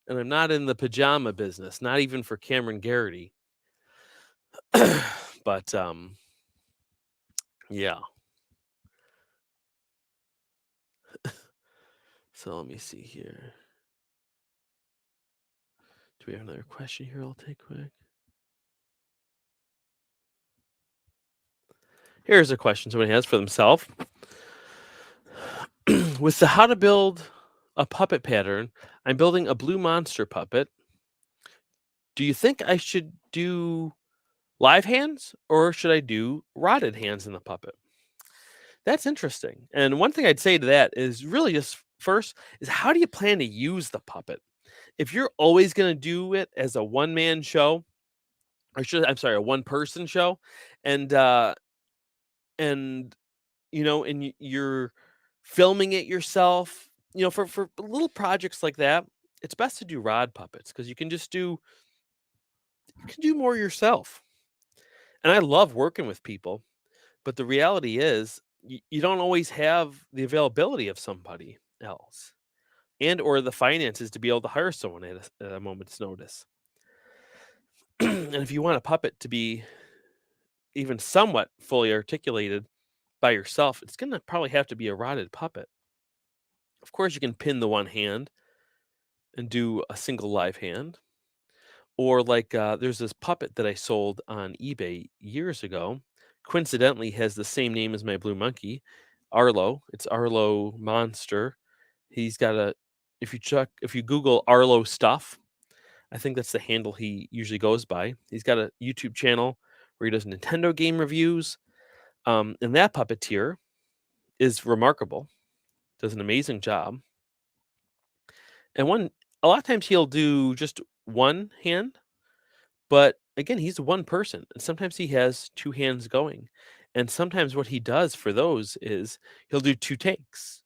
And I'm not in the pajama business, not even for Cameron Garrity. But yeah. So let me see here. Do we have another question here I'll take quick? Here's a question somebody has for themselves. With the how to build a puppet pattern, I'm building a blue monster puppet. Do you think I should do live hands, or should I do rotted hands in the puppet? That's interesting. And one thing I'd say to that is really just first is, how do you plan to use the puppet? If you're always going to do it as a one-man show, a one-person show, and you're filming it yourself, for little projects like that, it's best to do rod puppets, because you can do more yourself. And I love working with people, but the reality is you don't always have the availability of somebody else, and or the finances to be able to hire someone at a moment's notice. And if you want a puppet to be even somewhat fully articulated by yourself, it's going to probably have to be a rotted puppet. Of course, you can pin the one hand and do a single live hand. Or like there's this puppet that I sold on eBay years ago. Coincidentally, has the same name as my blue monkey, Arlo. It's Arlo Monster. He's got if you Google Arlo stuff, I think that's the handle he usually goes by. He's got a YouTube channel where he does Nintendo game reviews. And that puppeteer is remarkable, does an amazing job. And a lot of times he'll do just one hand, but again, he's one person, and sometimes he has two hands going. And sometimes what he does for those is he'll do two takes.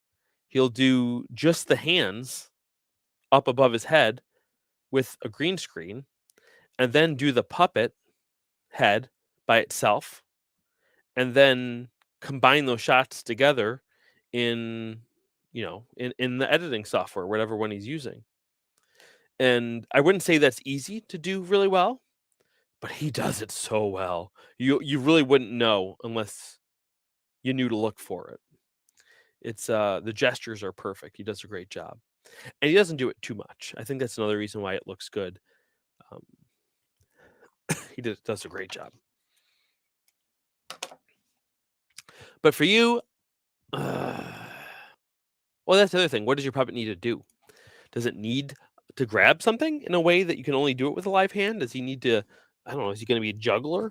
He'll do just the hands up above his head with a green screen, and then do the puppet head by itself, and then combine those shots together in in the editing software, whatever one he's using. And I wouldn't say that's easy to do really well, but he does it so well. You really wouldn't know unless you knew to look for it. It's the gestures are perfect. He does a great job. And he doesn't do it too much. I think that's another reason why it looks good. Um, he does a great job. But for you, well, that's the other thing. What does your puppet need to do? Does it need to grab something in a way that you can only do it with a live hand? Does he need to, I don't know, is he going to be a juggler?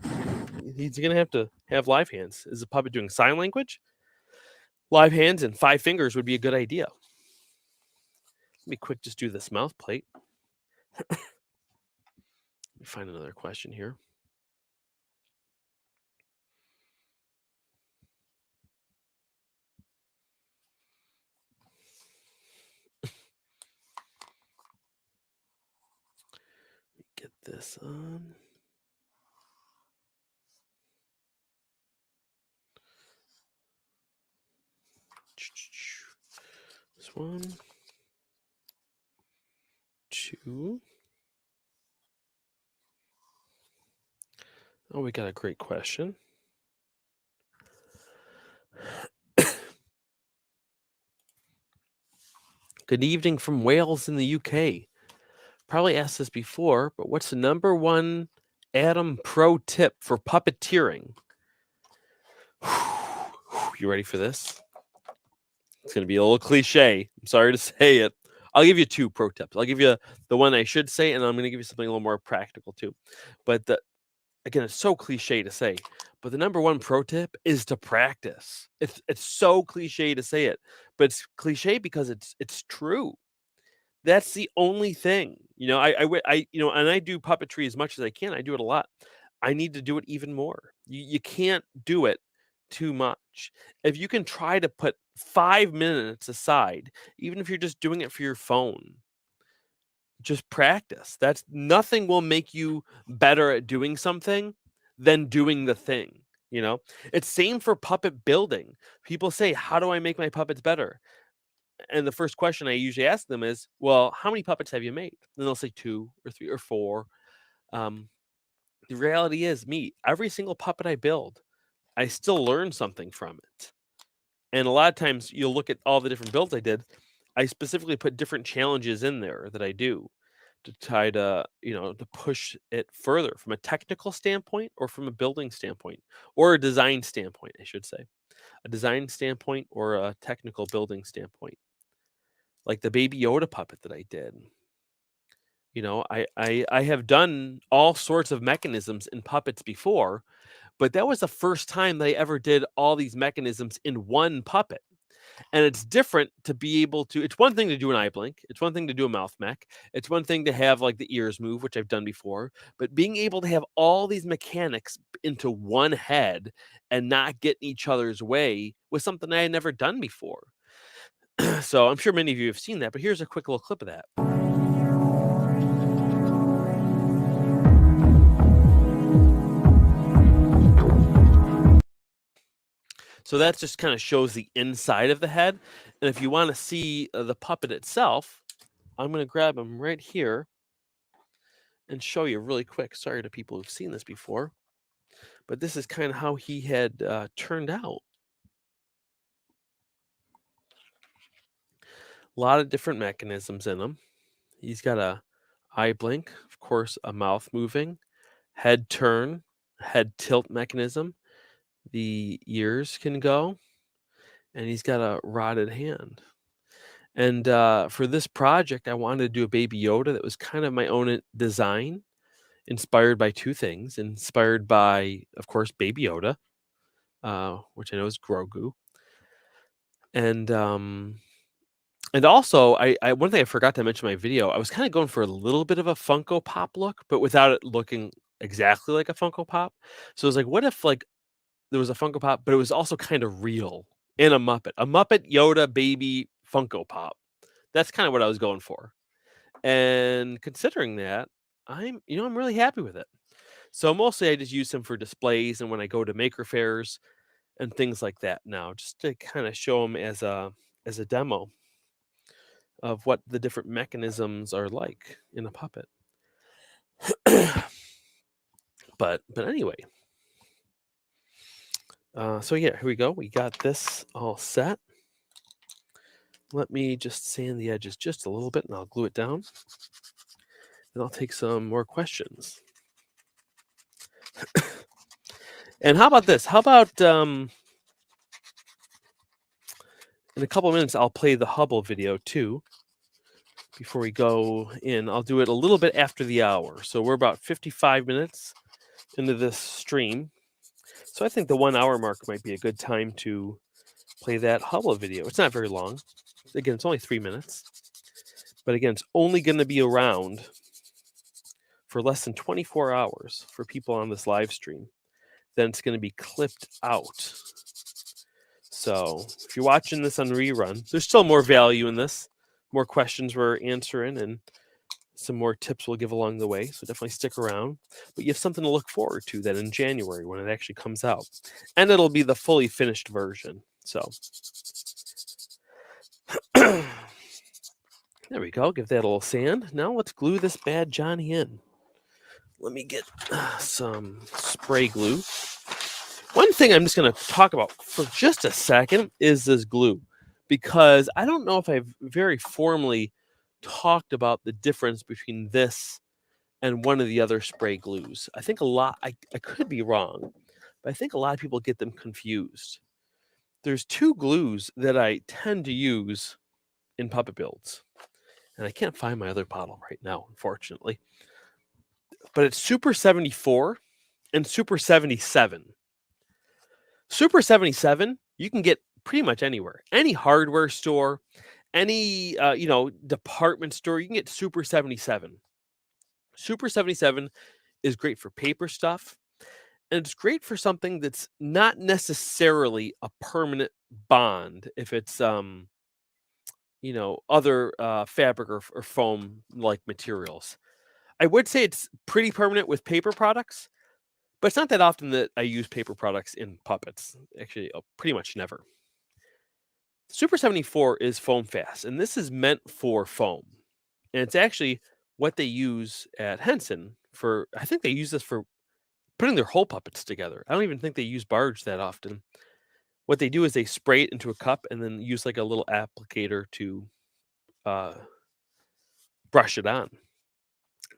He's going to have live hands. Is the puppet doing sign language? Live hands and 5 fingers would be a good idea. Let me quick just do this mouth plate. Let me find another question here. Get this on. This one. 2. Oh, we got a great question. Good evening from Wales in the UK. Probably asked this before, but what's the number one Adam pro tip for puppeteering? You ready for this? It's going to be a little cliche. I'm sorry to say it. I'll give you 2 pro tips. I'll give you the one I should say, and I'm going to give you something a little more practical too. But again, it's so cliche to say, but the number one pro tip is to practice. It's so cliche to say it, but it's cliche because it's true. That's the only thing. And I do puppetry as much as I can. I do it a lot. I need to do it even more. You can't do it too much. If you can try to put 5 minutes aside, even if you're just doing it for your phone, just practice. That's nothing will make you better at doing something than doing the thing. It's same for puppet building. People say, how do I make my puppets better? And the first question I usually ask them is, well, how many puppets have you made? And they'll say 2 or 3 or 4. The reality is every single puppet I build, I still learn something from it. And a lot of times you'll look at all the different builds I did. I specifically put different challenges in there that I do to try to, to push it further from a technical standpoint or from a building standpoint or a design standpoint, I should say. A design standpoint or a technical building standpoint. Like the Baby Yoda puppet that I did. I have done all sorts of mechanisms in puppets before, but that was the first time they ever did all these mechanisms in one puppet. And it's different to be able to, it's one thing to do an eye blink. It's one thing to do a mouth mech. It's one thing to have like the ears move, which I've done before, but being able to have all these mechanics into one head and not get in each other's way was something I had never done before. So I'm sure many of you have seen that, but here's a quick little clip of that. So that just kind of shows the inside of the head. And if you want to see the puppet itself, I'm going to grab him right here and show you really quick. Sorry to people who've seen this before, but this is kind of how he had turned out. A lot of different mechanisms in him. He's got a eye blink, of course, a mouth moving, head turn, head tilt mechanism. The ears can go, and he's got a rotted hand. And for this project, I wanted to do a Baby Yoda that was kind of my own design. inspired by two things. Inspired by, of course, Baby Yoda, which I know is Grogu. And also, I one thing I forgot to mention in my video, I was kind of going for a little bit of a Funko Pop look, but without it looking exactly like a Funko Pop. So I was like, what if like there was a Funko Pop, but it was also kind of real in a Muppet Yoda baby Funko Pop. That's kind of what I was going for. And considering that, I'm really happy with it. So mostly I just use them for displays and when I go to maker fairs and things like that now, just to kind of show them as a demo of what the different mechanisms are like in a puppet. but anyway, so yeah, here we go. We got this all set. Let me just sand the edges just a little bit and I'll glue it down. And I'll take some more questions. And how about this? How about in a couple of minutes, I'll play the Hubble video too. Before we go in, I'll do it a little bit after the hour. So we're about 55 minutes into this stream. So I think the 1 hour mark might be a good time to play that Hubble video. It's not very long. Again, it's only 3 minutes. But again, it's only going to be around for less than 24 hours for people on this live stream. Then it's going to be clipped out. So if you're watching this on rerun, there's still more value in this. More questions we're answering and some more tips we'll give along the way. So definitely stick around. But you have something to look forward to then in January when it actually comes out. And it'll be the fully finished version. So there we go. Give that a little sand. Now let's glue this bad Johnny in. Let me get some spray glue. One thing I'm just going to talk about for just a second is this glue. Because I don't know if I've very formally talked about the difference between this and one of the other spray glues. I think I could be wrong, but I think a lot of people get them confused. There's two glues that I tend to use in puppet builds. And I can't find my other bottle right now, unfortunately. But it's Super 74 and Super 77. Super 77, you can get pretty much anywhere. Any hardware store, any department store, you can get Super 77. Super 77 is great for paper stuff, and it's great for something that's not necessarily a permanent bond if it's other fabric or foam like materials. I would say it's pretty permanent with paper products, but it's not that often that I use paper products in puppets. Actually, pretty much never. Super 74 is foam fast, and this is meant for foam. And it's actually what they use at Henson for, I think they use this for putting their whole puppets together. I don't even think they use barge that often. What they do is they spray it into a cup and then use like a little applicator to brush it on.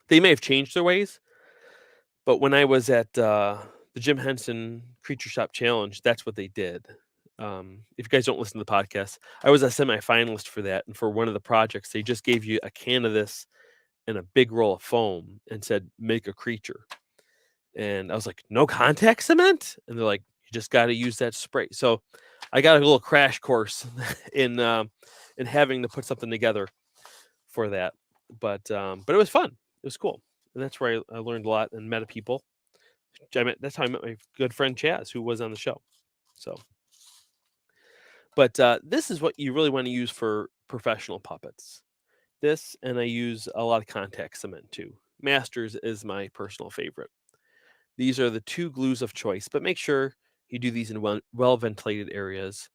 They may have changed their ways, but when I was at the Jim Henson Creature Shop Challenge, that's what they did. If you guys don't listen to the podcast, I was a semi-finalist for that, and for one of the projects, they just gave you a can of this and a big roll of foam and said, make a creature. And I was like, no contact cement? And they're like, you just got to use that spray. So I got a little crash course in having to put something together for that. But it was fun. It was cool. And that's where I learned a lot and met people. That's how I met my good friend Chaz, who was on the show. So, but this is what you really want to use for professional puppets. This, and I use a lot of contact cement too. Masters is my personal favorite. These are the two glues of choice, but make sure you do these in well-ventilated areas,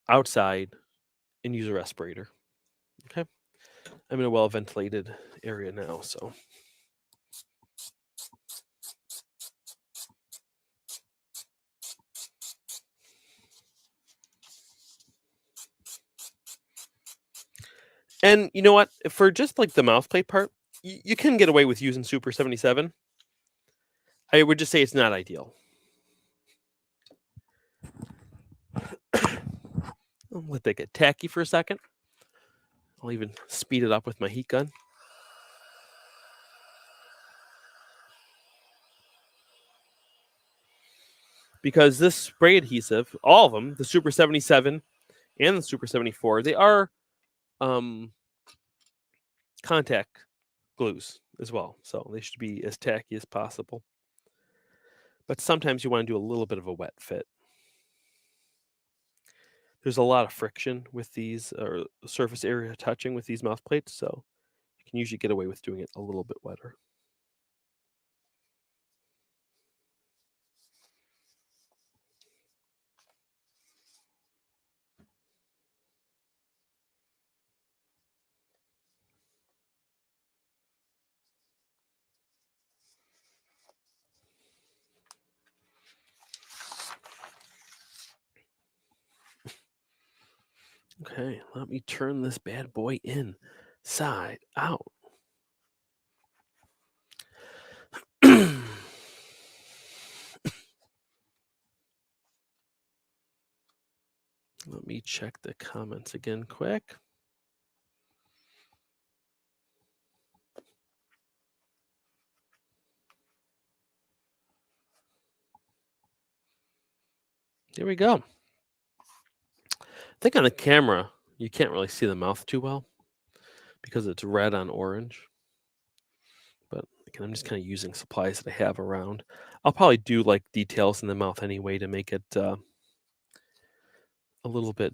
outside, and use a respirator. Okay, I'm in a well-ventilated area now, so. And you know what? For just like the mouth plate part, you can get away with using Super 77. I would just say it's not ideal. I'll let that get tacky for a second. I'll even speed it up with my heat gun. because this spray adhesive, all of them, the Super 77 and the Super 74, they are contact glues as well. So they should be as tacky as possible. But sometimes you want to do a little bit of a wet fit. There's a lot of friction with these, or surface area touching with these mouth plates, so you can usually get away with doing it a little bit wetter. Okay, let me turn this bad boy inside out. Let me check the comments again quick. There we go. I think on the camera, you can't really see the mouth too well because it's red on orange. But again, I'm just kind of using supplies that I have around. I'll probably do like details in the mouth anyway to make it a little bit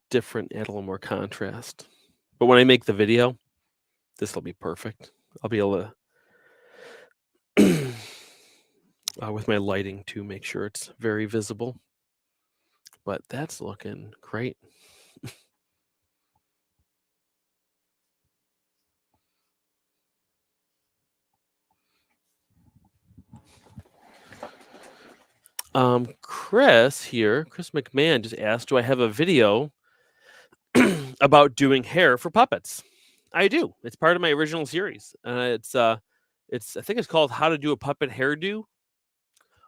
different, add a little more contrast. But when I make the video, this will be perfect. I'll be able to, with my lighting to make sure it's very visible. But that's looking great. Chris McMahon just asked, do I have a video about doing hair for puppets? I do. It's part of my original series. I think it's called How to Do a Puppet Hairdo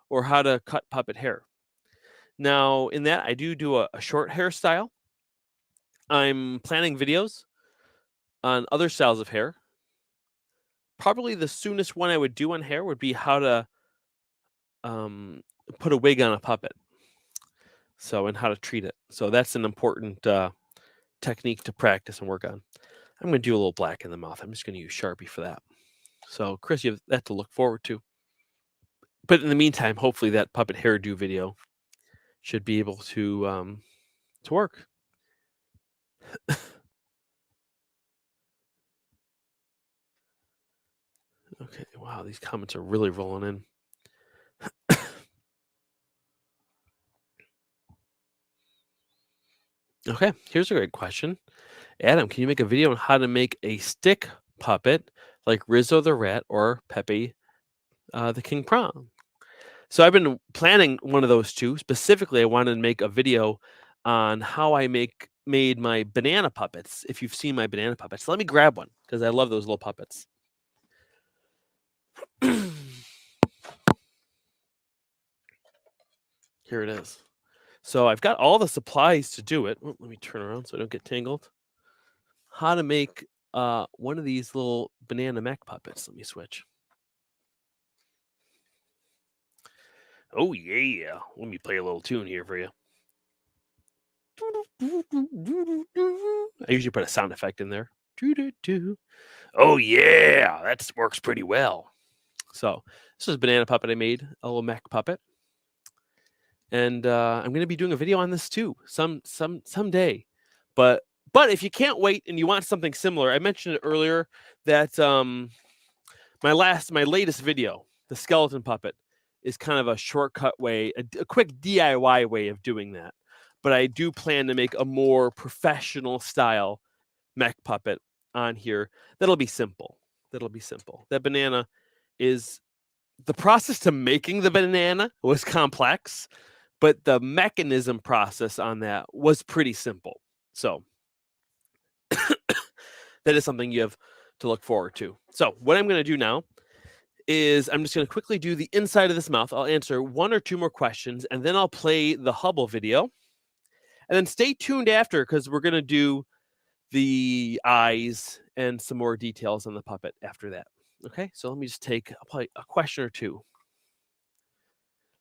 or How to Cut Puppet Hair. Now, in that, I do a short hairstyle. I'm planning videos on other styles of hair. Probably the soonest one I would do on hair would be how to put a wig on a puppet. So, and how to treat it. So that's an important technique to practice and work on. I'm going to do a little black in the mouth. I'm just going to use Sharpie for that. So, Chris, you have that to look forward to. But in the meantime, hopefully that puppet hairdo video should be able to work. Okay, wow, these comments are really rolling in. Okay, here's a great question. Adam, can you make a video on how to make a stick puppet like Rizzo the Rat or Pepe the King Prawn? So I've been planning one of those two. Specifically, I wanted to make a video on how I made my banana puppets. If you've seen my banana puppets, let me grab one because I love those little puppets. Here it is. So I've got all the supplies to do it. Let me turn around so I don't get tangled. How to make one of these little banana mech puppets. Let me switch. Oh yeah. Let me play a little tune here for you. I usually put a sound effect in there. Oh yeah, that works pretty well. So this is a banana puppet I made, a little mech puppet. And I'm going to be doing a video on this too, someday. But if you can't wait and you want something similar, I mentioned it earlier that my latest video, the skeleton puppet, is kind of a shortcut way, a quick DIY way of doing that. But I do plan to make a more professional style mech puppet on here. That'll be simple. That banana is the process to making the banana was complex, but the mechanism process on that was pretty simple. So that is something you have to look forward to. So what I'm going to do now is I'm just going to quickly do the inside of this mouth. I'll answer one or two more questions, and then I'll play the Hubble video. And then stay tuned after because we're going to do the eyes and some more details on the puppet after that. Okay, so let me just take probably a question or two.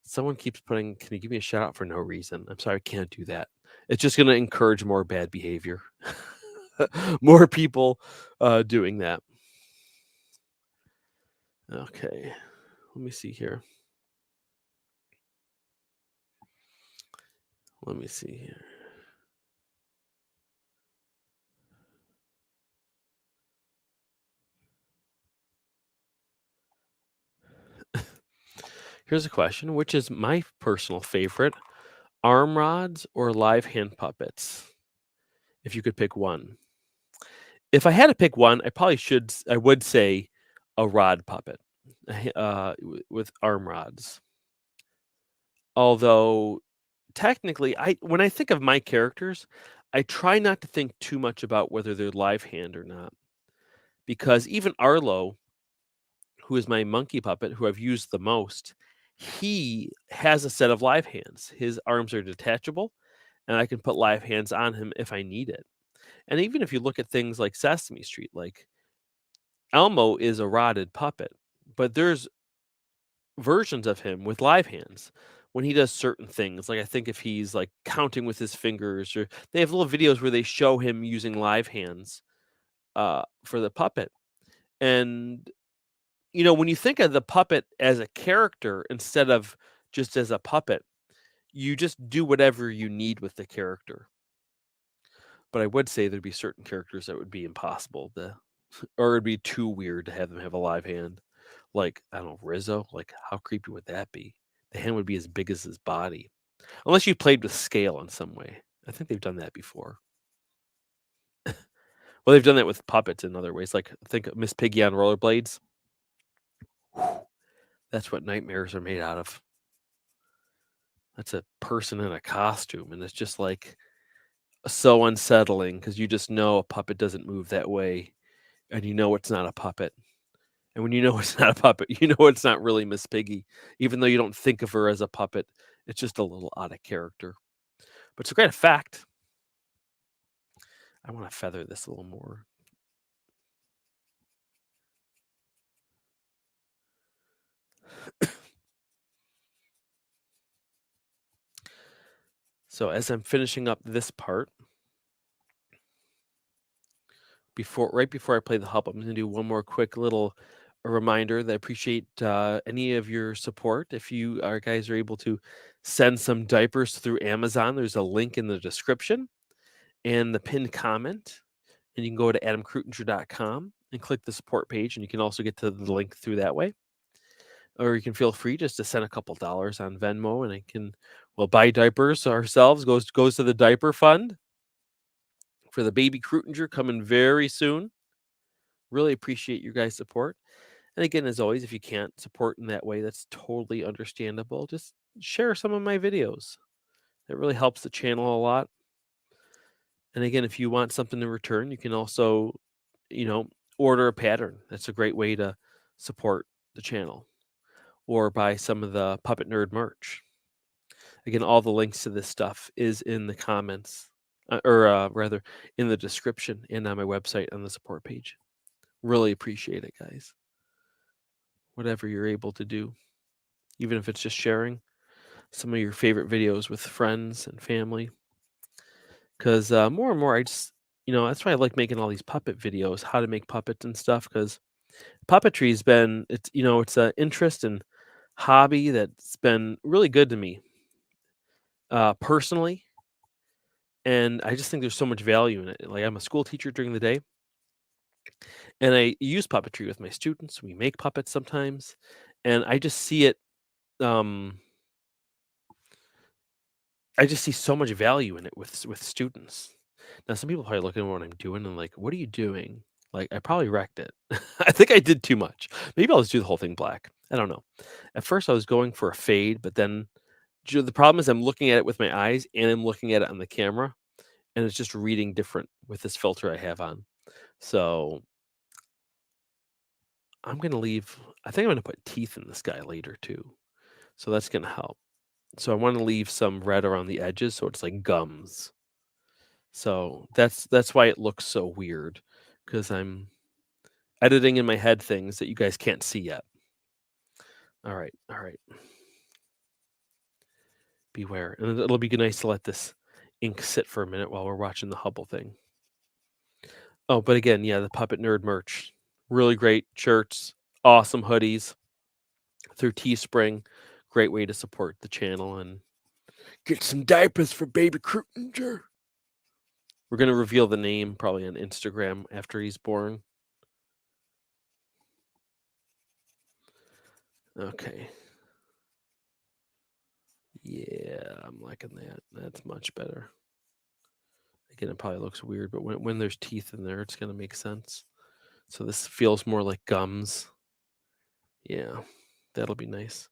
Someone keeps putting, "Can you give me a shout out for no reason?" I'm sorry, I can't do that. It's just gonna encourage more bad behavior. More people, doing that. Okay, let me see here. Let me see here. Here's a question, which is my personal favorite, arm rods or live hand puppets? If you could pick one. If I had to pick one, I would say a rod puppet, with arm rods. Although technically, I when I think of my characters, I try not to think too much about whether they're live hand or not, because even Arlo, who is my monkey puppet, who I've used the most, he has a set of live hands. His arms are detachable, and I can put live hands on him if I need it. And even if you look at things like Sesame Street, like Elmo is a rotted puppet, but there's versions of him with live hands when he does certain things. Like I think if he's like counting with his fingers, or they have little videos where they show him using live hands for the puppet. And when you think of the puppet as a character instead of just as a puppet, you just do whatever you need with the character. But I would say there'd be certain characters that would be impossible to, or it'd be too weird to have them have a live hand. Like, I don't know, Rizzo. Like, how creepy would that be? The hand would be as big as his body. Unless you played with scale in some way. I think they've done that before. Well, they've done that with puppets in other ways. Like, think of Miss Piggy on rollerblades. Whew, that's what nightmares are made out of. That's a person in a costume, and it's just like so unsettling because you just know a puppet doesn't move that way, and you know it's not a puppet. And when you know it's not a puppet, you know it's not really Miss Piggy, even though you don't think of her as a puppet. It's just a little out of character. But it's a great effect. I want to feather this a little more. So as I'm finishing up this part, right before I play the Hubble, I'm going to do one more quick little reminder that I appreciate any of your support. If you guys are able to send some diapers through Amazon, there's a link in the description and the pinned comment. And you can go to AdamKreutinger.com and click the support page, and you can also get to the link through that way. Or you can feel free just to send a couple dollars on Venmo, and we'll buy diapers ourselves. Goes to the diaper fund for the baby Kreutinger coming very soon. Really appreciate your guys' support. And again, as always, if you can't support in that way, that's totally understandable. Just share some of my videos. It really helps the channel a lot. And again, if you want something in return, you can also, order a pattern. That's a great way to support the channel, or buy some of the Puppet Nerd merch. Again, all the links to this stuff is in the comments, or rather in the description and on my website on the support page. Really appreciate it, guys. Whatever you're able to do, even if it's just sharing some of your favorite videos with friends and family. Because more and more, that's why I like making all these puppet videos, how to make puppets and stuff. Because puppetry's been, it's an interest and hobby that's been really good to me personally. And I just think there's so much value in it. Like, I'm a school teacher during the day, and I use puppetry with my students. We make puppets sometimes, and um, I just see so much value in it with students. Now, some people probably look at what I'm doing and like, "What are you doing?" Like, I probably wrecked it. I think I did too much. Maybe I'll just do the whole thing black. I don't know. At first, I was going for a fade, but then the problem is I'm looking at it with my eyes and I'm looking at it on the camera, and it's just reading different with this filter I have on. So I think I'm gonna put teeth in this guy later too. So that's gonna help. So I want to leave some red around the edges so it's like gums. So that's why it looks so weird, because I'm editing in my head things that you guys can't see yet. All right, all right. beware. And it'll be nice to let this ink sit for a minute while we're watching the Hubble thing. Oh, but again, yeah, the Puppet Nerd merch. Really great shirts, awesome hoodies through Teespring. Great way to support the channel and get some diapers for baby Kreutinger. We're going to reveal the name probably on Instagram after he's born. Okay. Yeah, I'm liking that. That's much better. Again, it probably looks weird, but when there's teeth in there, it's going to make sense. So this feels more like gums. Yeah, that'll be nice.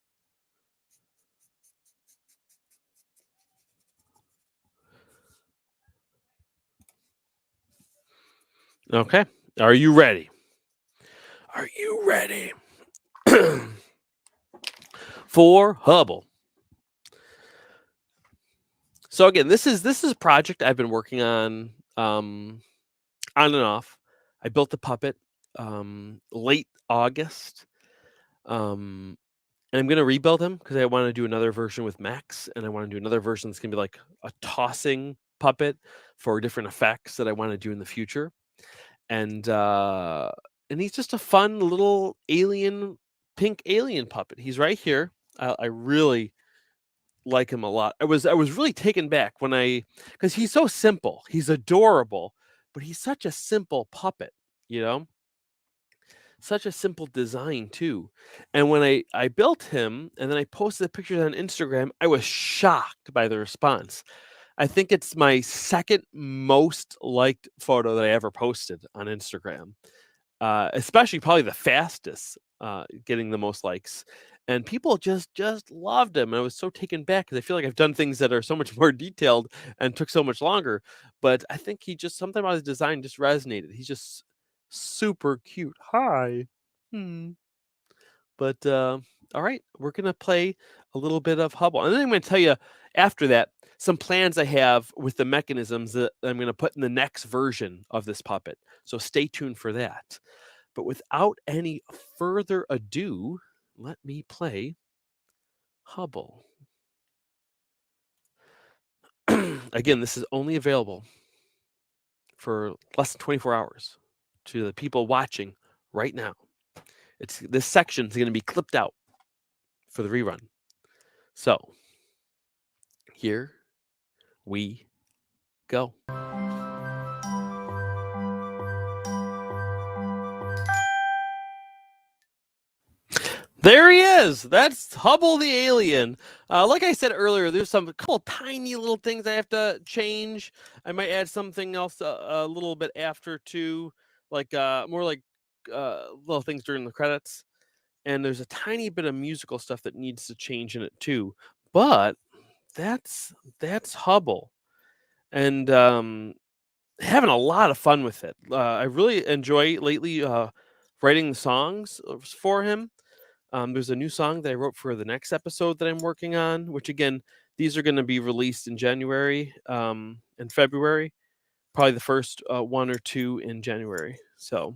Okay. Are you ready? Are you ready for Hubble? So again, this is a project I've been working on and off. I built the puppet late August. And I'm going to rebuild him because I want to do another version with Max, and I want to do another version that's going to be like a tossing puppet for different effects that I want to do in the future. And he's just a fun little pink alien puppet. He's right here. I really like him a lot. I was really taken back because he's so simple. He's adorable, but he's such a simple puppet, you know? Such a simple design too. And when I built him and then I posted the pictures on Instagram, I was shocked by the response. I think it's my second most liked photo that I ever posted on Instagram. Especially probably the fastest, getting the most likes. And people just loved him. I was so taken back because I feel like I've done things that are so much more detailed and took so much longer. But I think something about his design just resonated. He's just super cute. Hi. Hmm. But all right, we're gonna play a little bit of Hubble, and then I'm gonna tell you after that some plans I have with the mechanisms that I'm gonna put in the next version of this puppet. So stay tuned for that. But without any further ado, let me play Hubble. Again, this is only available for less than 24 hours to the people watching right now. This section is going to be clipped out for the rerun. So here we go. There he is. That's Hubble the alien. Like I said earlier, there's some couple tiny little things I have to change. I might add something else a little bit after too, like more like little things during the credits. And there's a tiny bit of musical stuff that needs to change in it too. But that's Hubble, and having a lot of fun with it. I really enjoy lately writing the songs for him. There's a new song that I wrote for the next episode that I'm working on, which again, these are going to be released in January and February, probably the first one or two in January. So,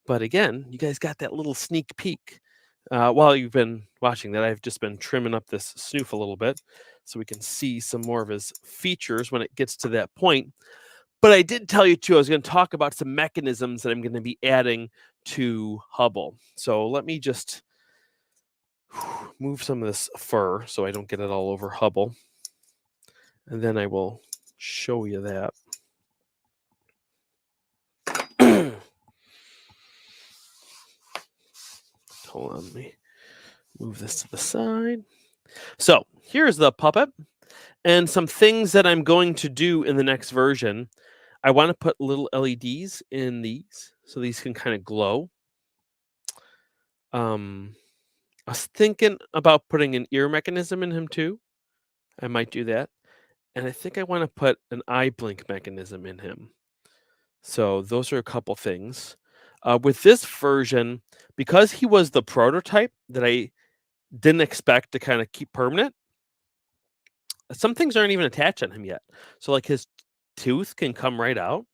but again, you guys got that little sneak peek. While you've been watching that, I've just been trimming up this snoof a little bit so we can see some more of his features when it gets to that point. But I did tell you too, I was going to talk about some mechanisms that I'm going to be adding to Hubble. So let me just move some of this fur so I don't get it all over Hubble. And then I will show you that. Hold on, let me move this to the side. So here's the puppet and some things that I'm going to do in the next version. I want to put little LEDs in these so these can kind of glow. I was thinking about putting an ear mechanism in him too. I might do that. And I think I want to put an eye blink mechanism in him. So those are a couple things. With this version, because he was the prototype that I didn't expect to kind of keep permanent, some things aren't even attached on him yet. So like his tooth can come right out,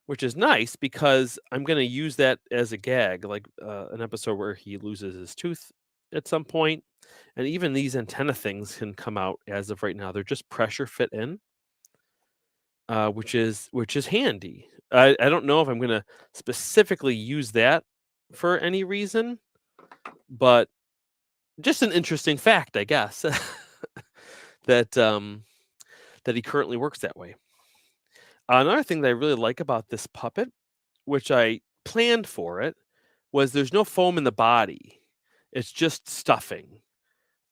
which is nice because I'm going to use that as a gag, like an episode where he loses his tooth at some point. And even these antenna things can come out as of right now. They're just pressure fit in, which is handy. I don't know if I'm gonna specifically use that for any reason, but just an interesting fact, I guess, that that he currently works that way. Another thing that I really like about this puppet, which I planned for it, was there's no foam in the body. It's just stuffing.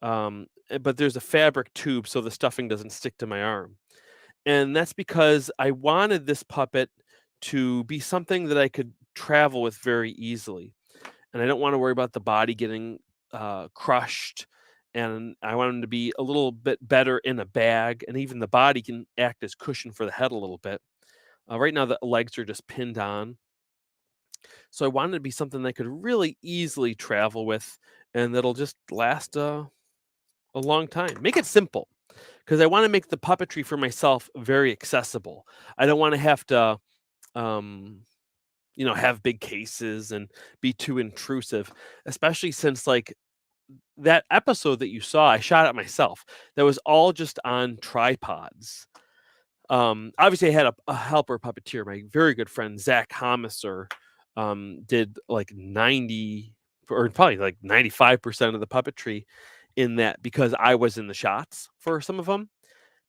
But there's a fabric tube so the stuffing doesn't stick to my arm. And that's because I wanted this puppet to be something that I could travel with very easily. And I don't want to worry about the body getting crushed. And I want him to be a little bit better in a bag. And even the body can act as cushion for the head a little bit. Right now, the legs are just pinned on. So I wanted it to be something that I could really easily travel with and that'll just last a long time. Make it simple because I want to make the puppetry for myself very accessible. I don't want to have to, have big cases and be too intrusive, especially since like that episode that you saw, I shot it myself. That was all just on tripods. Obviously, I had a helper puppeteer. My very good friend Zach Homiser did like 90 or probably like 95% of the puppetry in that because I was in the shots for some of them.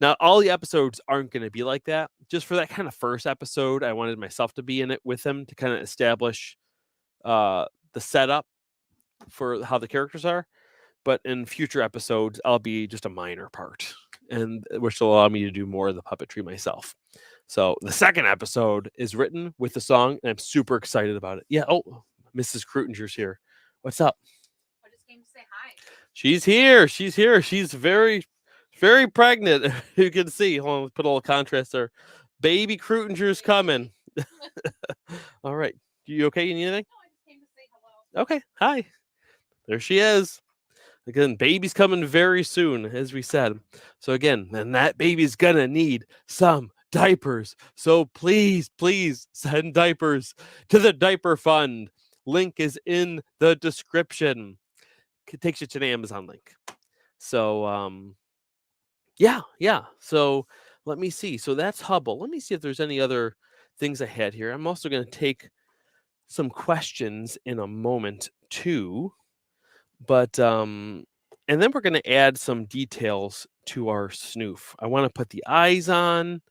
Now, all the episodes aren't going to be like that. Just for that kind of first episode, I wanted myself to be in it with him to kind of establish the setup for how the characters are. But in future episodes, I'll be just a minor part, and which will allow me to do more of the puppetry myself. So the second episode is written with the song, and I'm super excited about it. Yeah. Oh, Mrs. Kreutinger's here. What's up? I just came to say hi. She's here. She's here. She's very, very pregnant. You can see. Hold on, let's put a little contrast there. Baby Kreutinger's coming. All right. You okay? You need anything? No, I just came to say hello. Okay. Hi. There she is. Again, baby's coming very soon, as we said. So again, then that baby's gonna need some diapers. So please, please send diapers to the diaper fund. Link is in the description. It takes you to the Amazon link. So yeah. So let me see. So that's Hubble. Let me see if there's any other things I had here. I'm also gonna take some questions in a moment too. But and then we're going to add some details to our snoof. I want to put the eyes on.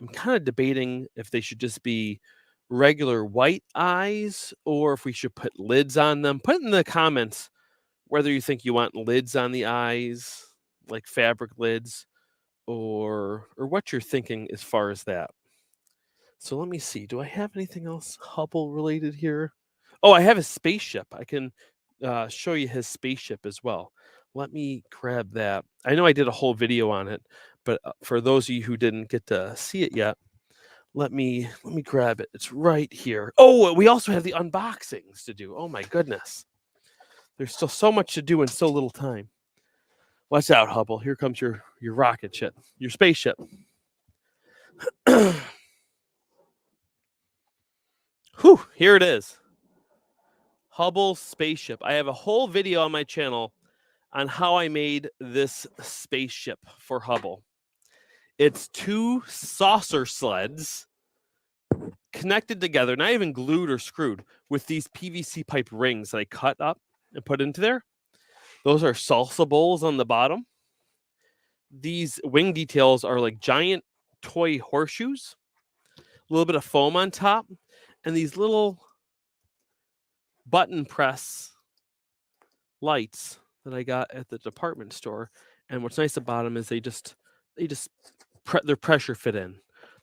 I'm kind of debating if they should just be regular white eyes or if we should put lids on them. Put in the comments whether you think you want lids on the eyes, like fabric lids, or what you're thinking as far as that. So let me see. Do I have anything else Hubble related here? Oh, I have a spaceship. I can show you his spaceship as well. Let me grab that. I know I did a whole video on it, but for those of you who didn't get to see it yet, let me grab it. It's right here. Oh, we also have the unboxings to do. Oh my goodness. There's still so much to do in so little time. Watch out, Hubble. Here comes your rocket ship, your spaceship. Whew, here it is. Hubble spaceship. I have a whole video on my channel on how I made this spaceship for Hubble. It's two saucer sleds connected together, not even glued or screwed, with these PVC pipe rings that I cut up and put into there. Those are salsa bowls on the bottom. These wing details are like giant toy horseshoes, a little bit of foam on top, and these little button press lights that I got at the department store. And what's nice about them is they're pressure fit in.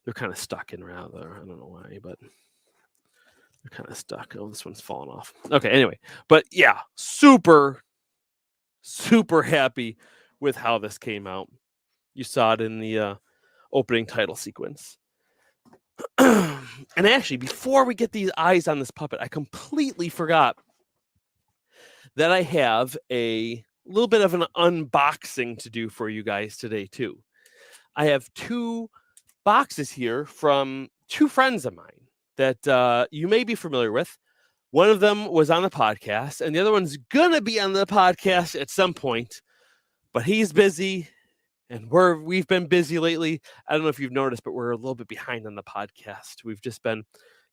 They're kind of stuck in rather. I don't know why, but they're kind of stuck. Oh, this one's falling off. Okay, anyway, but yeah, super happy with how this came out. You saw it in the opening title sequence. And actually, before we get these eyes on this puppet, I completely forgot that I have a little bit of an unboxing to do for you guys today, too. I have two boxes here from two friends of mine that you may be familiar with. One of them was on the podcast, and the other one's going to be on the podcast at some point, but he's busy, and we've been busy lately. I don't know if you've noticed, but we're a little bit behind on the podcast.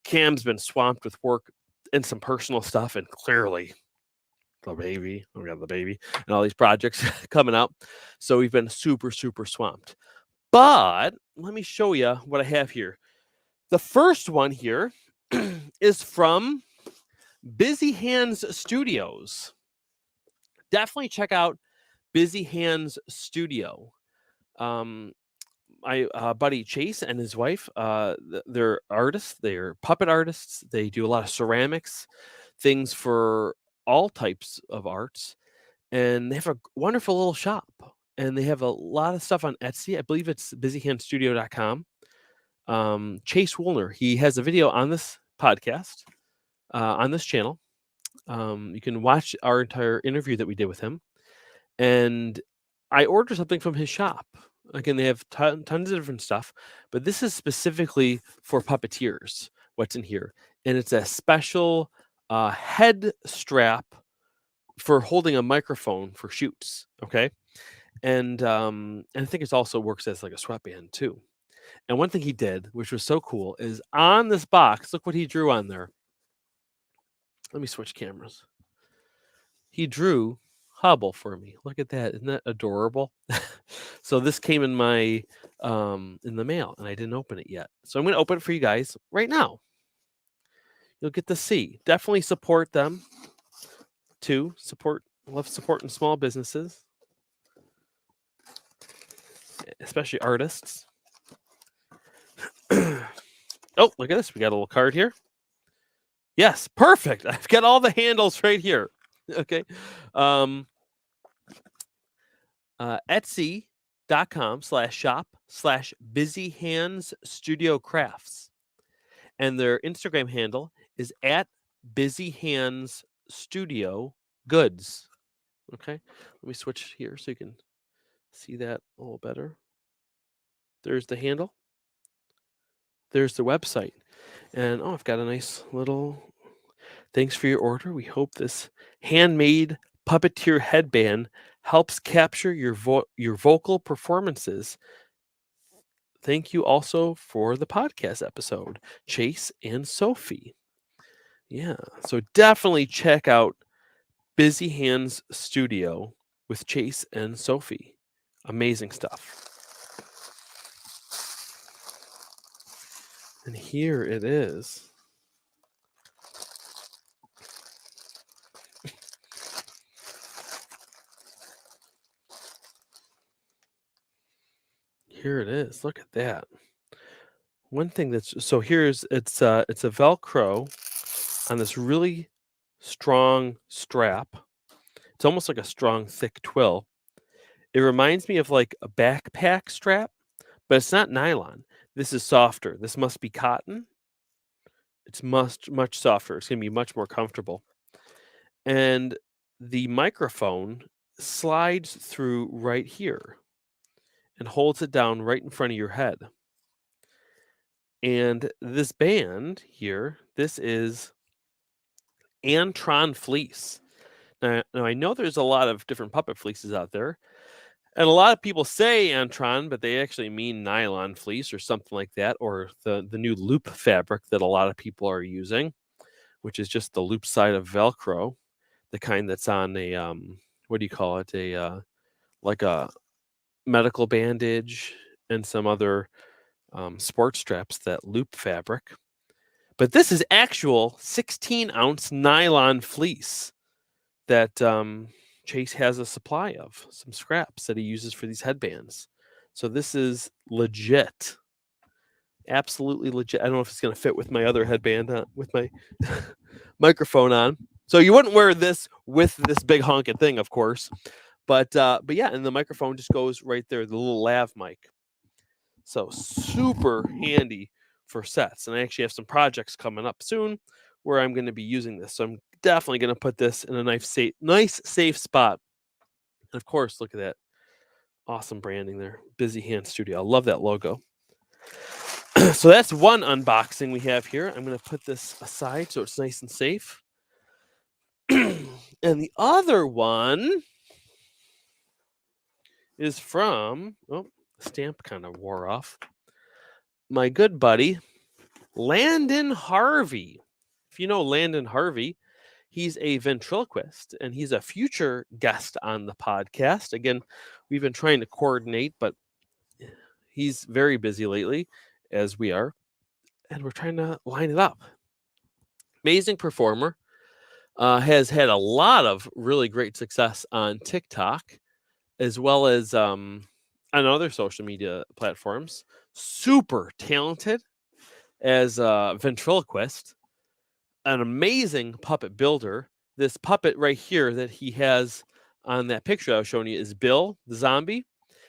Cam's been swamped with work and some personal stuff, and clearly we got the baby, and all these projects coming out. So we've been super, super swamped. But let me show you what I have here. The first one here is from Busy Hands Studios. Definitely check out Busy Hands Studio. My buddy Chase and his wife, they're artists. They're puppet artists. They do a lot of ceramics, things for all types of arts. And they have a wonderful little shop. And they have a lot of stuff on Etsy. I believe it's busyhandstudio.com. Chase Woolner, he has a video on this podcast, on this channel. You can watch our entire interview that we did with him. And I ordered something from his shop. Again, they have tons of different stuff, but this is specifically for puppeteers, what's in here. And it's a special head strap for holding a microphone for shoots, okay? And I think it also works as like a sweatband too. And one thing he did, which was so cool, is on this box, look what he drew on there. Let me switch cameras. He drew Hubble for me. Look at that. Isn't that adorable? So this came in my in the mail, and I didn't open it yet. So I'm going to open it for you guys right now. You'll get to see. Definitely support them too. Love supporting small businesses, especially artists. Oh, look at this. We got a little card here. Yes, perfect. I've got all the handles right here. Okay. Etsy.com/shop/busyhandsstudiocrafts. And their Instagram handle is @busyhandsstudiogoods. Okay. Let me switch here so you can see that a little better. There's the handle. There's the website. And I've got a nice little thanks for your order. We hope this handmade puppeteer headband helps capture your vocal performances. Thank you also for the podcast episode, Chase and Sophie. Yeah, so definitely check out Busy Hands Studio with Chase and Sophie. Amazing stuff. And here it is. Here it is. Look at that. One thing it's a Velcro on this really strong strap. It's almost like a strong, thick twill. It reminds me of like a backpack strap, but it's not nylon. This is softer. This must be cotton. It's much softer. It's going to be much more comfortable. And the microphone slides through right here and holds it down right in front of your head. And this band here, this is Antron fleece. Now I know there's a lot of different puppet fleeces out there. And a lot of people say Antron, but they actually mean nylon fleece or something like that, or the new loop fabric that a lot of people are using, which is just the loop side of Velcro, the kind that's on a what do you call it? Like a medical bandage and some other sports straps that loop fabric. But this is actual 16-ounce nylon fleece that Chase has a supply of, some scraps that he uses for these headbands. So this is legit. Absolutely legit. I don't know if it's going to fit with my other headband, with my microphone on. So you wouldn't wear this with this big honking thing, of course. But yeah, and the microphone just goes right there, the little lav mic. So super handy for sets. And I actually have some projects coming up soon where I'm going to be using this. So I'm definitely going to put this in a nice safe spot. And of course, look at that. Awesome branding there. Busy Hands Studio. I love that logo. So that's one unboxing we have here. I'm going to put this aside so it's nice and safe. And the other one is from, oh, the stamp kind of wore off. My good buddy, Landon Harvey. If you know Landon Harvey, he's a ventriloquist and he's a future guest on the podcast. Again, we've been trying to coordinate, but he's very busy lately, as we are, and we're trying to line it up. Amazing performer. Has had a lot of really great success on TikTok, as well as on other social media platforms. Super talented as a ventriloquist, an amazing puppet builder. This puppet right here that he has on that picture I was showing you is Bill, the zombie.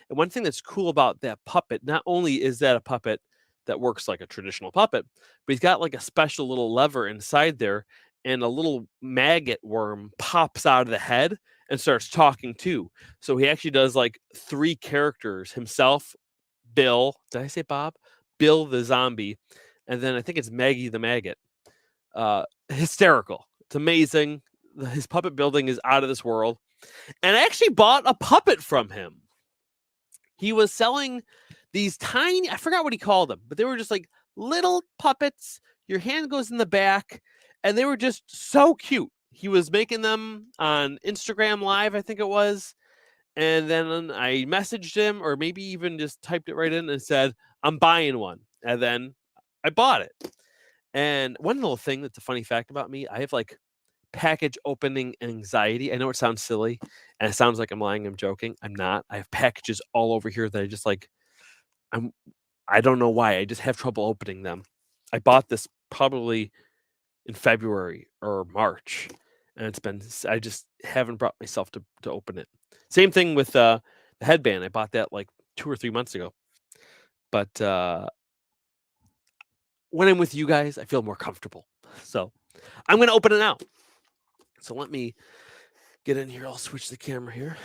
And one thing that's cool about that puppet, not only is that a puppet that works like a traditional puppet, but he's got like a special little lever inside there, and a little maggot worm pops out of the head and starts talking too. So he actually does like 3 characters himself, Bill. Did I say Bob? Bill the zombie. And then I think it's Maggie the maggot. Hysterical. It's amazing. His puppet building is out of this world. And I actually bought a puppet from him. He was selling these tiny, I forgot what he called them, but they were just like little puppets. Your hand goes in the back, and they were just so cute. He was making them on Instagram Live, I think it was. And then I messaged him, or maybe even just typed it right in and said, I'm buying one. And then I bought it. And one little thing that's a funny fact about me, I have like package opening anxiety. I know it sounds silly and it sounds like I'm lying, I'm joking. I'm not. I have packages all over here that I just like, I don't know why. I just have trouble opening them. I bought this probably in February or March, and I just haven't brought myself to open it. Same thing with the headband. I bought that like 2 or 3 months ago. But when I'm with you guys, I feel more comfortable. So I'm going to open it now. So let me get in here. I'll switch the camera here.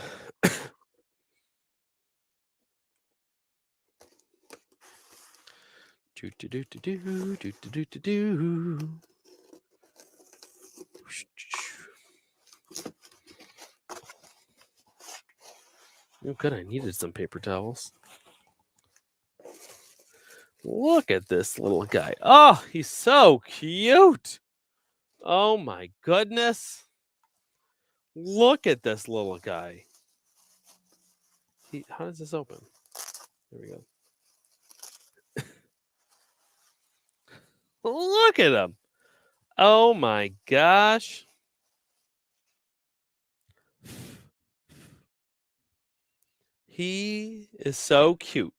Oh, good. I needed some paper towels. Look at this little guy. Oh, he's so cute. Oh my goodness. Look at this little guy. How does this open? There we go. Look at him. Oh my gosh. He is so cute.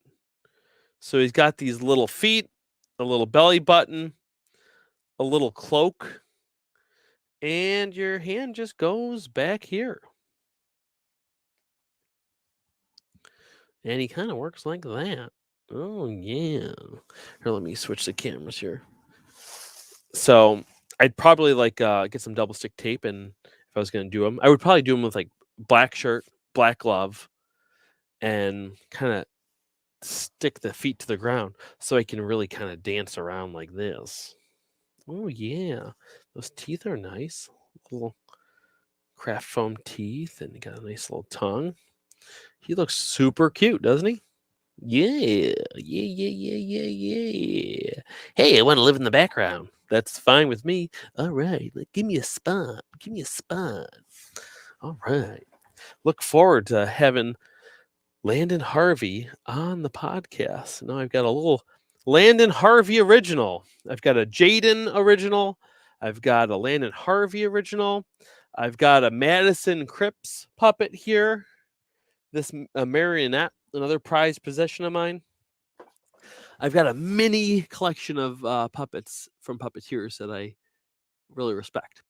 So he's got these little feet, a little belly button, a little cloak, and your hand just goes back here. And he kind of works like that. Oh, yeah. Here, let me switch the cameras here. So I'd probably like get some double stick tape, and if I was going to do them, I would probably do them with like black shirt, black glove, and kind of stick the feet to the ground so I can really kind of dance around like this. Oh, yeah. Those teeth are nice. Little craft foam teeth, and he got a nice little tongue. He looks super cute, doesn't he? Yeah. Hey, I want to live in the background. That's fine with me. All right. Give me a spot. All right. Look forward to having Landon Harvey on the podcast. Now I've got a little Landon Harvey original. I've got a Jaden original. I've got a Landon Harvey original. I've got a Madison Cripps puppet here. This marionette, another prized possession of mine. I've got a mini collection of puppets from puppeteers that I really respect.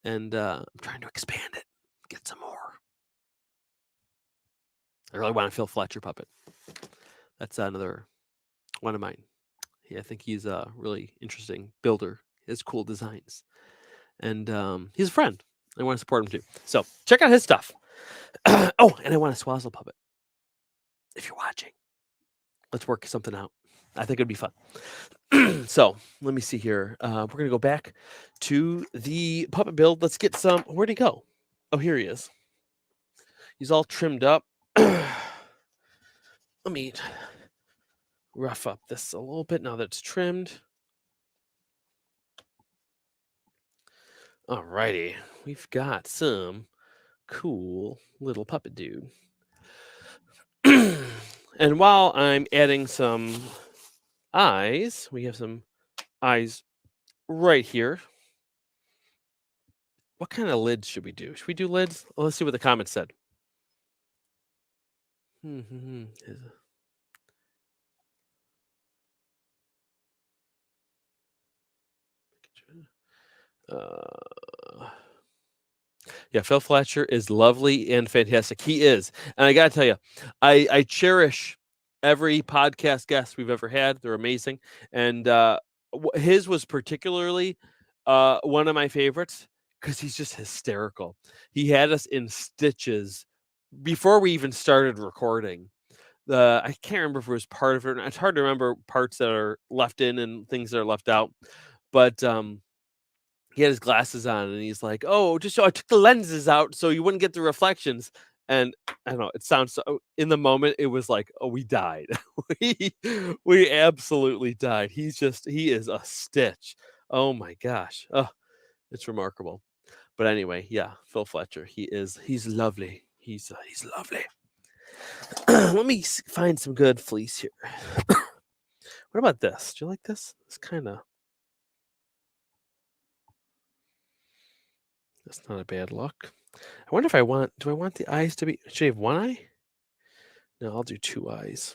And I'm trying to expand it, get some more. I really want a Phil Fletcher puppet. That's another one of mine. Yeah, I think he's a really interesting builder. He has cool designs. And he's a friend. I want to support him too. So check out his stuff. Oh, and I want a Swazzle puppet. If you're watching, let's work something out. I think it'd be fun. So let me see here. We're going to go back to the puppet build. Let's get some. Where'd he go? Oh, here he is. He's all trimmed up. Let me rough up this a little bit now that it's trimmed. Alrighty, we've got some cool little puppet dude. And while I'm adding some eyes, we have some eyes right here. What kind of lids should we do? Should we do lids? Well, let's see what the comments said. Yeah, Phil Fletcher is lovely and fantastic. He is. And I got to tell you, I cherish every podcast guest we've ever had. They're amazing. And his was particularly one of my favorites because he's just hysterical. He had us in stitches before we even started recording. I can't remember if it was part of it. It's hard to remember parts that are left in and things that are left out. But he had his glasses on and he's like, "Oh, just so I took the lenses out so you wouldn't get the reflections." And I don't know, it sounds so in the moment it was like, "Oh, we died." we absolutely died. He is a stitch. Oh my gosh. Oh, it's remarkable. But anyway, yeah, Phil Fletcher, he's lovely. He's lovely. Let me find some good fleece here. What about this? Do you like this? It's kind of That's not a bad look. I wonder if do I want the eyes to be, should I have one eye? No, I'll do two eyes.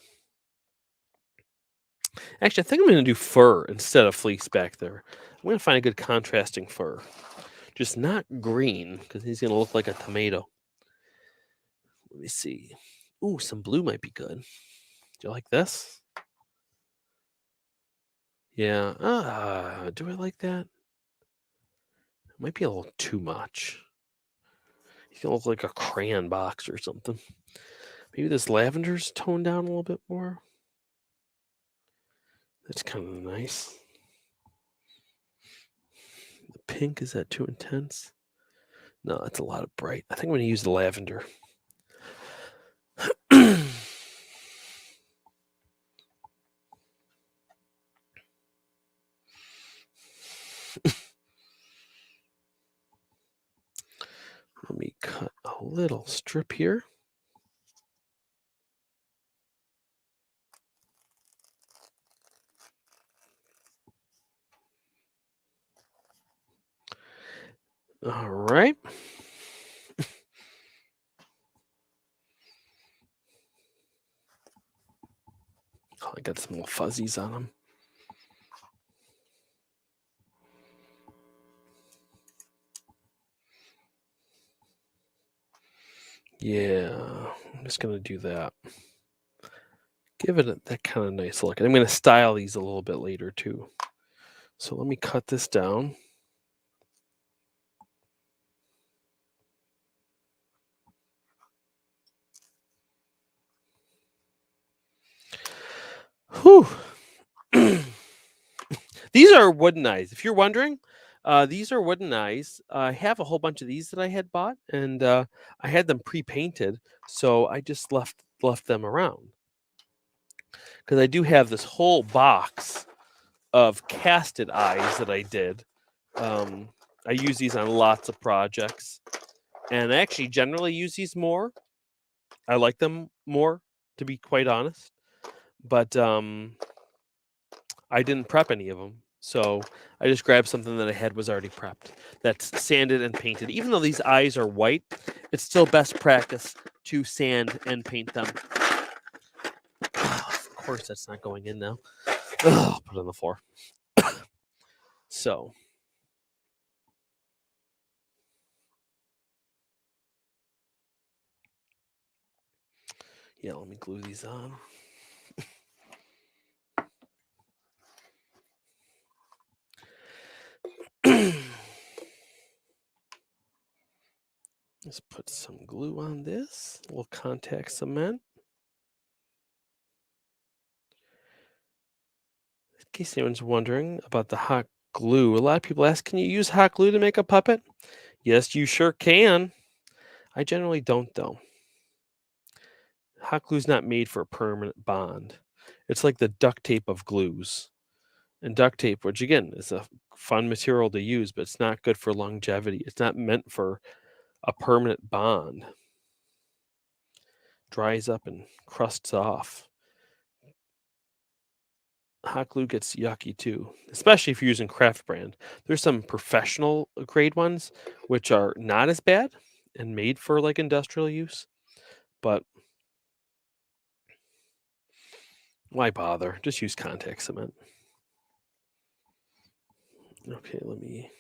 Actually, I think I'm going to do fur instead of fleece back there. I'm going to find a good contrasting fur. Just not green, because he's going to look like a tomato. Let me see. Ooh, some blue might be good. Do you like this? Yeah. Do I like that? It might be a little too much. He's going to look like a crayon box or something. Maybe this lavender's toned down a little bit more. That's kind of nice. The pink, is that too intense? No, that's a lot of bright. I think I'm going to use the lavender. Let me cut a little strip here. All right. Oh, I got some little fuzzies on them. Yeah, I'm just going to do that. Give it that kind of nice look. And I'm going to style these a little bit later too. So let me cut this down. Whew. These are wooden eyes. If you're wondering, these are wooden eyes. I have a whole bunch of these that I had bought, and I had them pre-painted, so I just left them around. Because I do have this whole box of casted eyes that I did. I use these on lots of projects, and I actually generally use these more. I like them more, to be quite honest. But I didn't prep any of them. So I just grabbed something that I had was already prepped. That's sanded and painted. Even though these eyes are white, it's still best practice to sand and paint them. Of course, that's not going in now. I'll put it on the floor. So. Yeah, let me glue these on. Let's put some glue on this. A little contact cement. In case anyone's wondering about the hot glue, a lot of people ask, can you use hot glue to make a puppet? Yes, you sure can. I generally don't, though. Hot glue's not made for a permanent bond. It's like the duct tape of glues. And duct tape, which again is a fun material to use, but it's not good for longevity. It's not meant for a permanent bond. Dries up and crusts off. Hot glue gets yucky too, especially if you're using craft brand. There's some professional grade ones which are not as bad and made for like industrial use, but why bother? Just use contact cement. Okay, let me.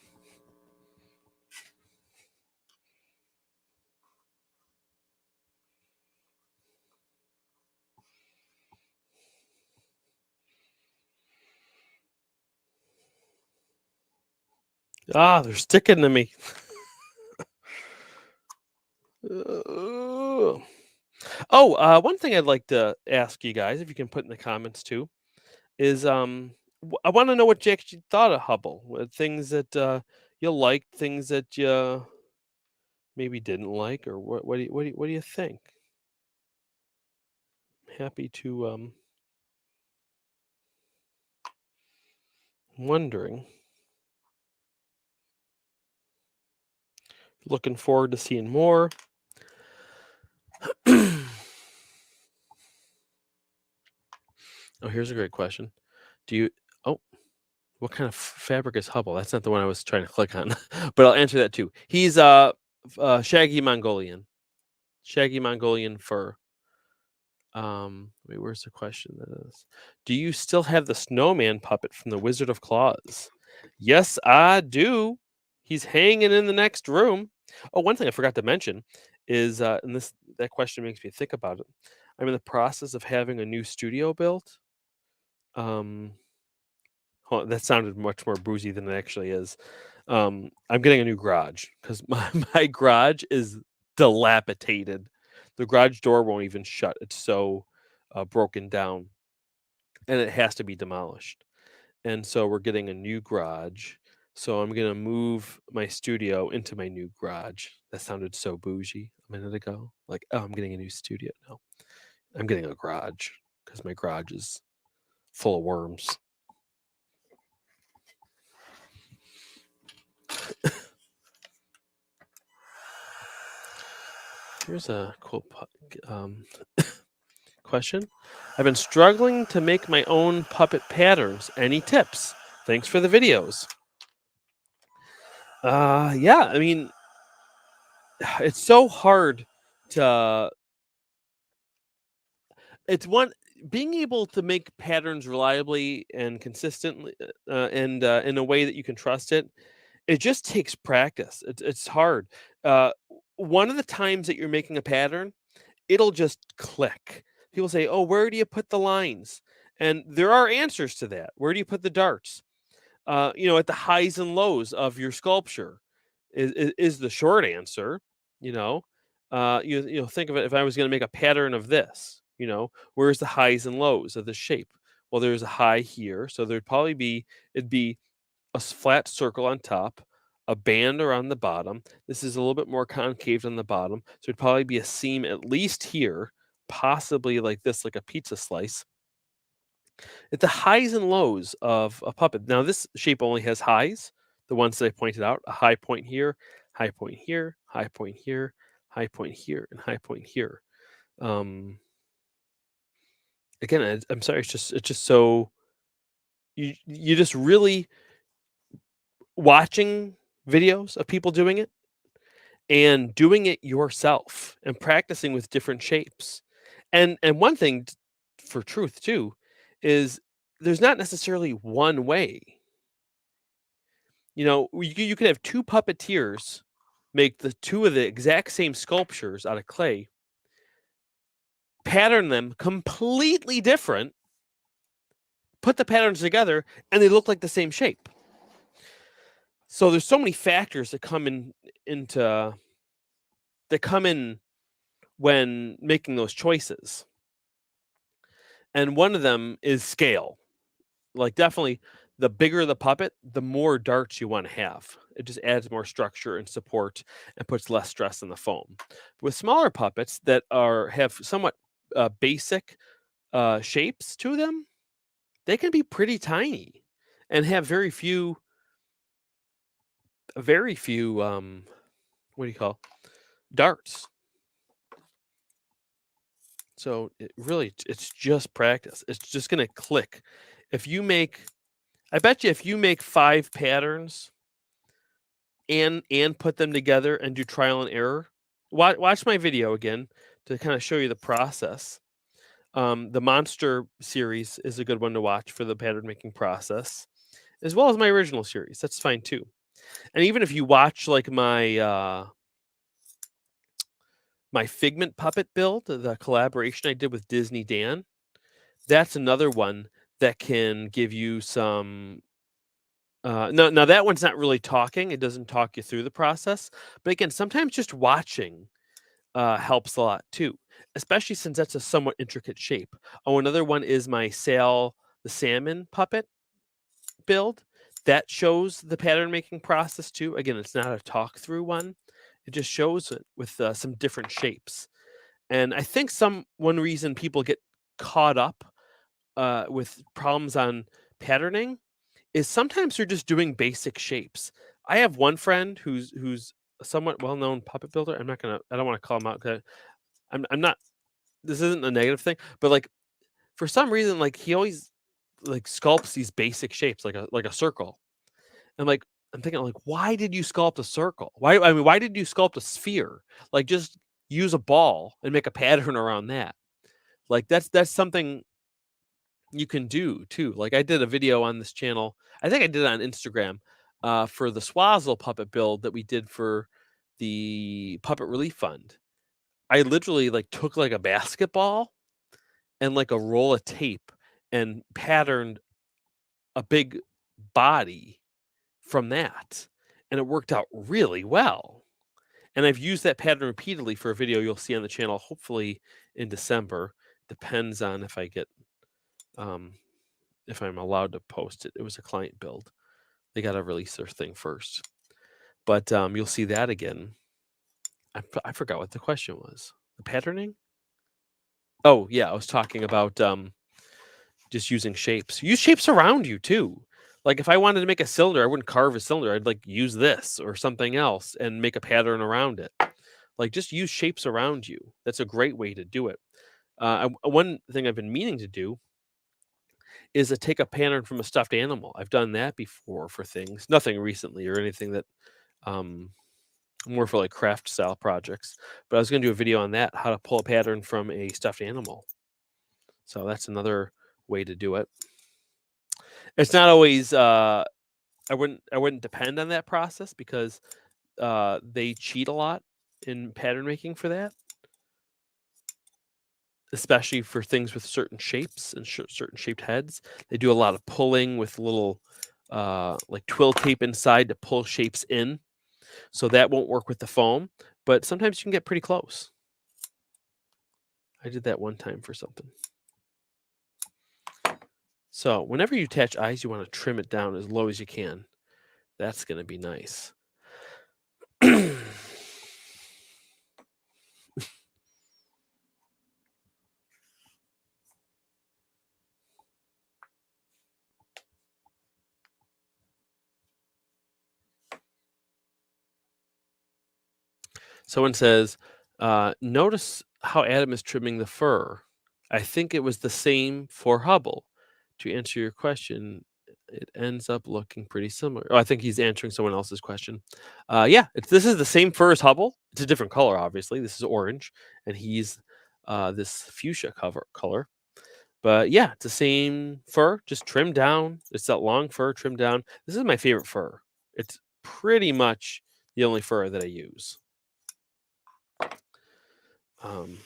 Ah, they're sticking to me. One thing I'd like to ask you guys, if you can put in the comments too, is I want to know what you actually thought of Hubble. Things that you liked, things that you maybe didn't like, or what do you think? Happy to wondering. Looking forward to seeing more. Oh, here's a great question. Do you what kind of fabric is Hubble? That's not the one I was trying to click on, but I'll answer that too. He's shaggy Mongolian. Shaggy Mongolian fur. Wait, where's the question? That is, do you still have the snowman puppet from the Wizard of Claus? Yes, I do. He's hanging in the next room. Oh, one thing I forgot to mention is, and that question makes me think about it. I'm in the process of having a new studio built. That sounded much more boozy than it actually is. I'm getting a new garage because my garage is dilapidated. The garage door won't even shut. It's so broken down, and it has to be demolished. And so we're getting a new garage. So I'm gonna move my studio into my new garage. That sounded so bougie a minute ago. Like, oh, I'm getting a new studio. No, I'm getting a garage because my garage is full of worms. Here's a cool question. I've been struggling to make my own puppet patterns. Any tips? Thanks for the videos. Yeah, I mean, it's so hard to. It's one being able to make patterns reliably and consistently, and in a way that you can trust it. It just takes practice. It's hard. One of the times that you're making a pattern, it'll just click. People say, "Oh, where do you put the lines?" And there are answers to that. Where do you put the darts? At the highs and lows of your sculpture is the short answer. You know, think of it. If I was going to make a pattern of this, where's the highs and lows of the shape? Well, there's a high here, so it'd be a flat circle on top, a band around the bottom. This is a little bit more concave on the bottom, so it'd probably be a seam at least here, possibly like this, like a pizza slice. It's the highs and lows of a puppet. Now, this shape only has highs, the ones that I pointed out, a high point here, high point here, high point here, high point here, and high point here. Again, I'm sorry, it's just so you just really watching videos of people doing it and doing it yourself and practicing with different shapes. And one thing for truth too is there's not necessarily one way. You could have two puppeteers make the two of the exact same sculptures out of clay, pattern them completely different, put the patterns together, and they look like the same shape. So there's so many factors that come in when making those choices. And one of them is scale. Like, definitely the bigger the puppet, the more darts you want to have. It just adds more structure and support and puts less stress on the foam. With smaller puppets that have somewhat basic shapes to them, they can be pretty tiny and have very few what do you call darts. So it's just practice. It's just gonna click. I bet you if you make 5 patterns and put them together and do trial and error, watch my video again to kind of show you the process. The monster series is a good one to watch for the pattern making process, as well as my original series. That's fine too. And even if you watch like my Figment puppet build, the collaboration I did with Disney Dan, that's another one that can give you some. No, now that one's not really talking. It doesn't talk you through the process. But again, sometimes just watching helps a lot too, especially since that's a somewhat intricate shape. Oh, another one is my Sal the Salmon puppet build. That shows the pattern making process too. Again, it's not a talk through one. It just shows it with some different shapes. And I think one reason people get caught up with problems on patterning is sometimes they're just doing basic shapes. I have one friend who's a somewhat well-known puppet builder. I don't want to call him out because I'm not. This isn't a negative thing, but like for some reason, like he always like sculpts these basic shapes, like a circle. And like I'm thinking, like, why did you sculpt a circle? Why did you sculpt a sphere? Like just use a ball and make a pattern around that. Like that's something you can do too. Like I did a video on this channel. I think I did it on Instagram for the Swazzle puppet build that we did for the Puppet Relief Fund. I literally like took like a basketball and like a roll of tape and patterned a big body from that. And it worked out really well. And I've used that pattern repeatedly for a video you'll see on the channel, hopefully in December. Depends on if I get if I'm allowed to post it. It was a client build. They got to release their thing first. But you'll see that again. I forgot what the question was. The patterning? Oh, yeah, I was talking about just using shapes. Use shapes around you too. Like if I wanted to make a cylinder, I wouldn't carve a cylinder. I'd like use this or something else and make a pattern around it. Like just use shapes around you. That's a great way to do it. One thing I've been meaning to do is to take a pattern from a stuffed animal. I've done that before for things, nothing recently or anything that more for like craft style projects. But I was going to do a video on that, how to pull a pattern from a stuffed animal. So that's another way to do it. It's not always I wouldn't depend on that process because they cheat a lot in pattern making for that, especially for things with certain shapes and certain shaped heads. They do a lot of pulling with little like twill tape inside to pull shapes in. So that won't work with the foam, but sometimes you can get pretty close. I did that one time for something. So whenever you attach eyes, you want to trim it down as low as you can. That's going to be nice. Someone says, notice how Adam is trimming the fur. I think it was the same for Hubble. To answer your question, it ends up looking pretty similar. Oh, I think he's answering someone else's question. Yeah, this is the same fur as Hubble. It's a different color, obviously. This is orange, and he's this fuchsia color. But yeah, it's the same fur, just trimmed down. It's that long fur trimmed down. This is my favorite fur. It's pretty much the only fur that I use.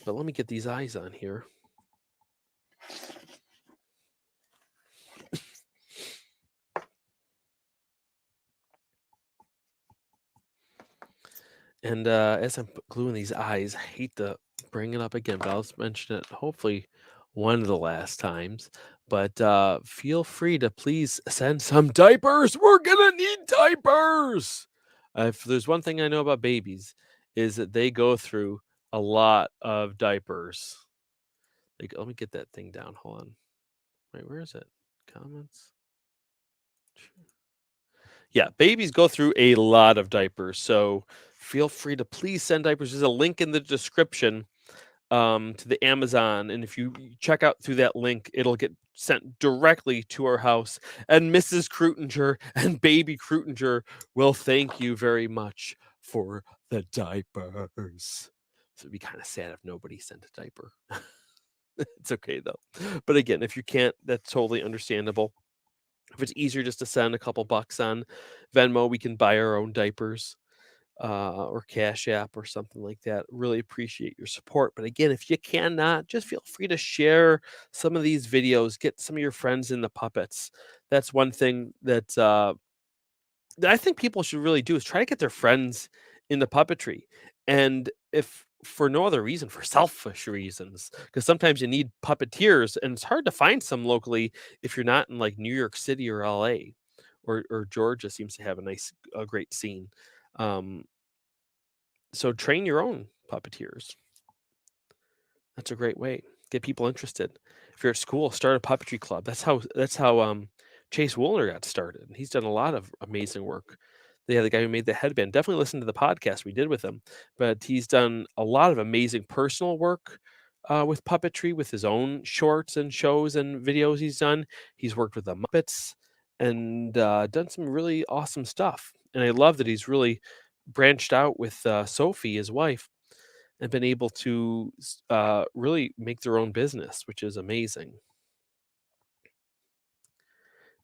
But let me get these eyes on here. And as I'm gluing these eyes, I hate to bring it up again, but I'll just mention it hopefully one of the last times. But feel free to please send some diapers. We're gonna need diapers. If there's one thing I know about babies, is that they go through a lot of diapers. Like, let me get that thing down. Hold on. Wait, where is it? Comments. Yeah, babies go through a lot of diapers, so feel free to please send diapers. There's a link in the description to the Amazon, and if you check out through that link, it'll get sent directly to our house. And Mrs. Kreutinger and Baby Kreutinger will thank you very much for the diapers. So it'd be kind of sad if nobody sent a diaper. It's okay though. But again, if you can't, that's totally understandable. If it's easier just to send a couple bucks on Venmo, we can buy our own diapers or Cash App or something like that. Really appreciate your support. But again, if you cannot, just feel free to share some of these videos. Get some of your friends in the puppets. That's one thing that I think people should really do is try to get their friends into puppetry. And if for no other reason, for selfish reasons, because sometimes you need puppeteers, and it's hard to find some locally if you're not in like New York City or LA or Georgia seems to have a great scene. Um, so train your own puppeteers. That's a great way. Get people interested. If you're at school, start a puppetry club. That's how Chase Woolner got started. And he's done a lot of amazing work. The guy who made the headband. Definitely listen to the podcast we did with him. But he's done a lot of amazing personal work with puppetry, with his own shorts and shows and videos he's done. He's worked with the Muppets and done some really awesome stuff. And I love that he's really branched out with Sophie, his wife, and been able to really make their own business, which is amazing.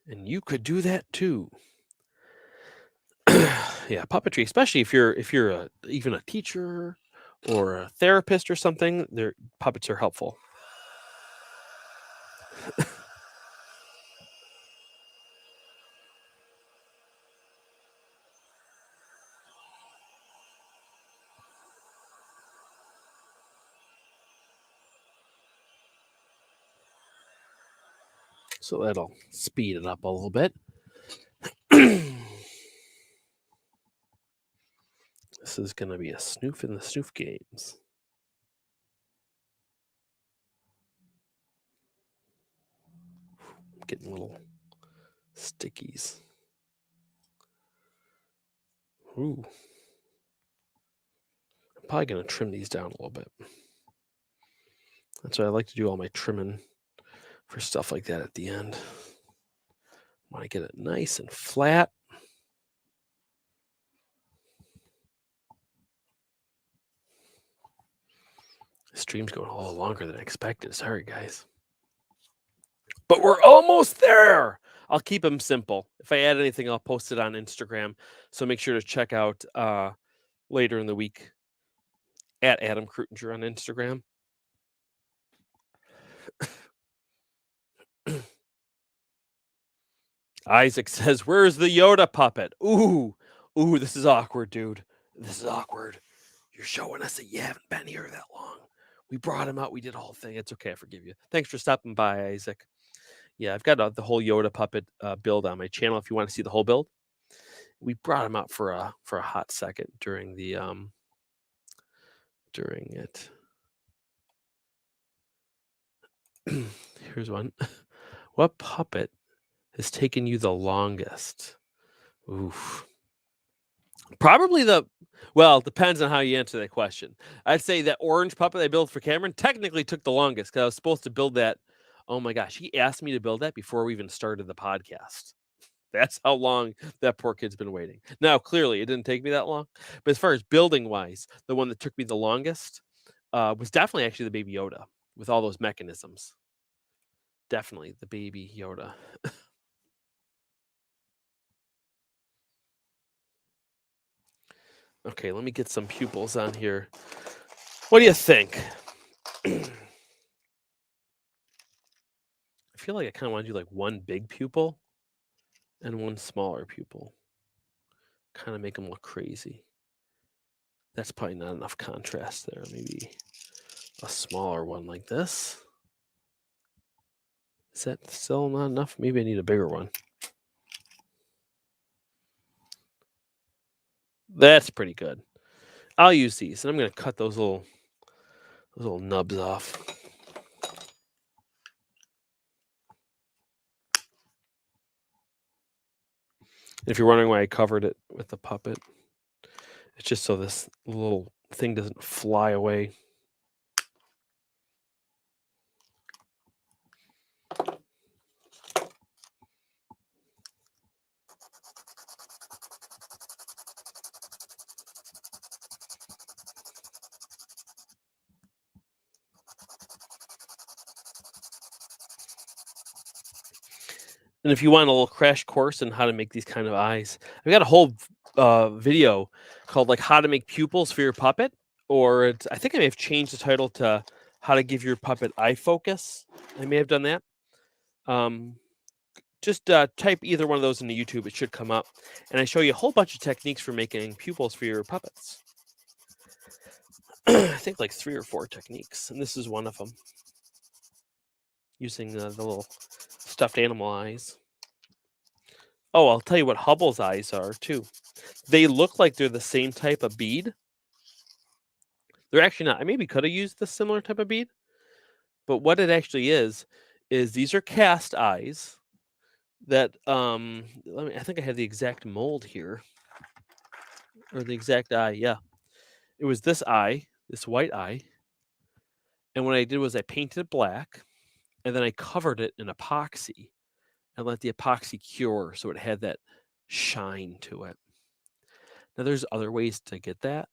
And you could do that too. Yeah, puppetry, especially if you're even a teacher or a therapist or something, their puppets are helpful. So that'll speed it up a little bit. This is going to be a snoof in the snoof games. Getting little stickies. Ooh. I'm probably going to trim these down a little bit. That's why I like to do all my trimming for stuff like that at the end. Want to get it nice and flat. The stream's going a little longer than I expected. Sorry, guys. But we're almost there. I'll keep them simple. If I add anything, I'll post it on Instagram. So make sure to check out later in the week at AdamKreutinger on Instagram. Isaac says, "Where's the Yoda puppet?" Ooh, this is awkward, dude. This is awkward. You're showing us that you haven't been here that long. We brought him out. We did a whole thing. It's okay. I forgive you. Thanks for stopping by, Isaac. Yeah, I've got the whole Yoda puppet build on my channel. If you want to see the whole build, we brought him out for a hot second during it. Here's one. What puppet has taken you the longest? Oof. Probably well, it depends on how you answer that question. I'd say that orange puppet I built for Cameron technically took the longest because I was supposed to build that. Oh my gosh, he asked me to build that before we even started the podcast. That's how long that poor kid's been waiting. Now, clearly, it didn't take me that long. But as far as building wise, the one that took me the longest was definitely actually the Baby Yoda with all those mechanisms. Definitely the Baby Yoda. Okay, let me get some pupils on here. What do you think? I feel like I kind of want to do like one big pupil and one smaller pupil. Kind of make them look crazy. That's probably not enough contrast there. Maybe a smaller one like this. Is that still not enough? Maybe I need a bigger one. That's pretty good. I'll use these, and I'm going to cut those little nubs off. If you're wondering why I covered it with the puppet, it's just so this little thing doesn't fly away. And if you want a little crash course on how to make these kind of eyes, I've got a whole video called like how to make pupils for your puppet, or I think I may have changed the title to how to give your puppet eye focus. I may have done that. Just type either one of those into YouTube; it should come up, and I show you a whole bunch of techniques for making pupils for your puppets. I think like 3 or 4 techniques, and this is one of them. Using the little stuffed animal eyes. Oh, I'll tell you what Hubble's eyes are too. They look like they're the same type of bead. They're actually not. I maybe could have used the similar type of bead, but what it actually is these are cast eyes that I think I have the exact mold here, or the exact eye. Yeah, it was this eye, this white eye, and what I did was I painted it black, and then I covered it in epoxy and let the epoxy cure so it had that shine to it. Now there's other ways to get that,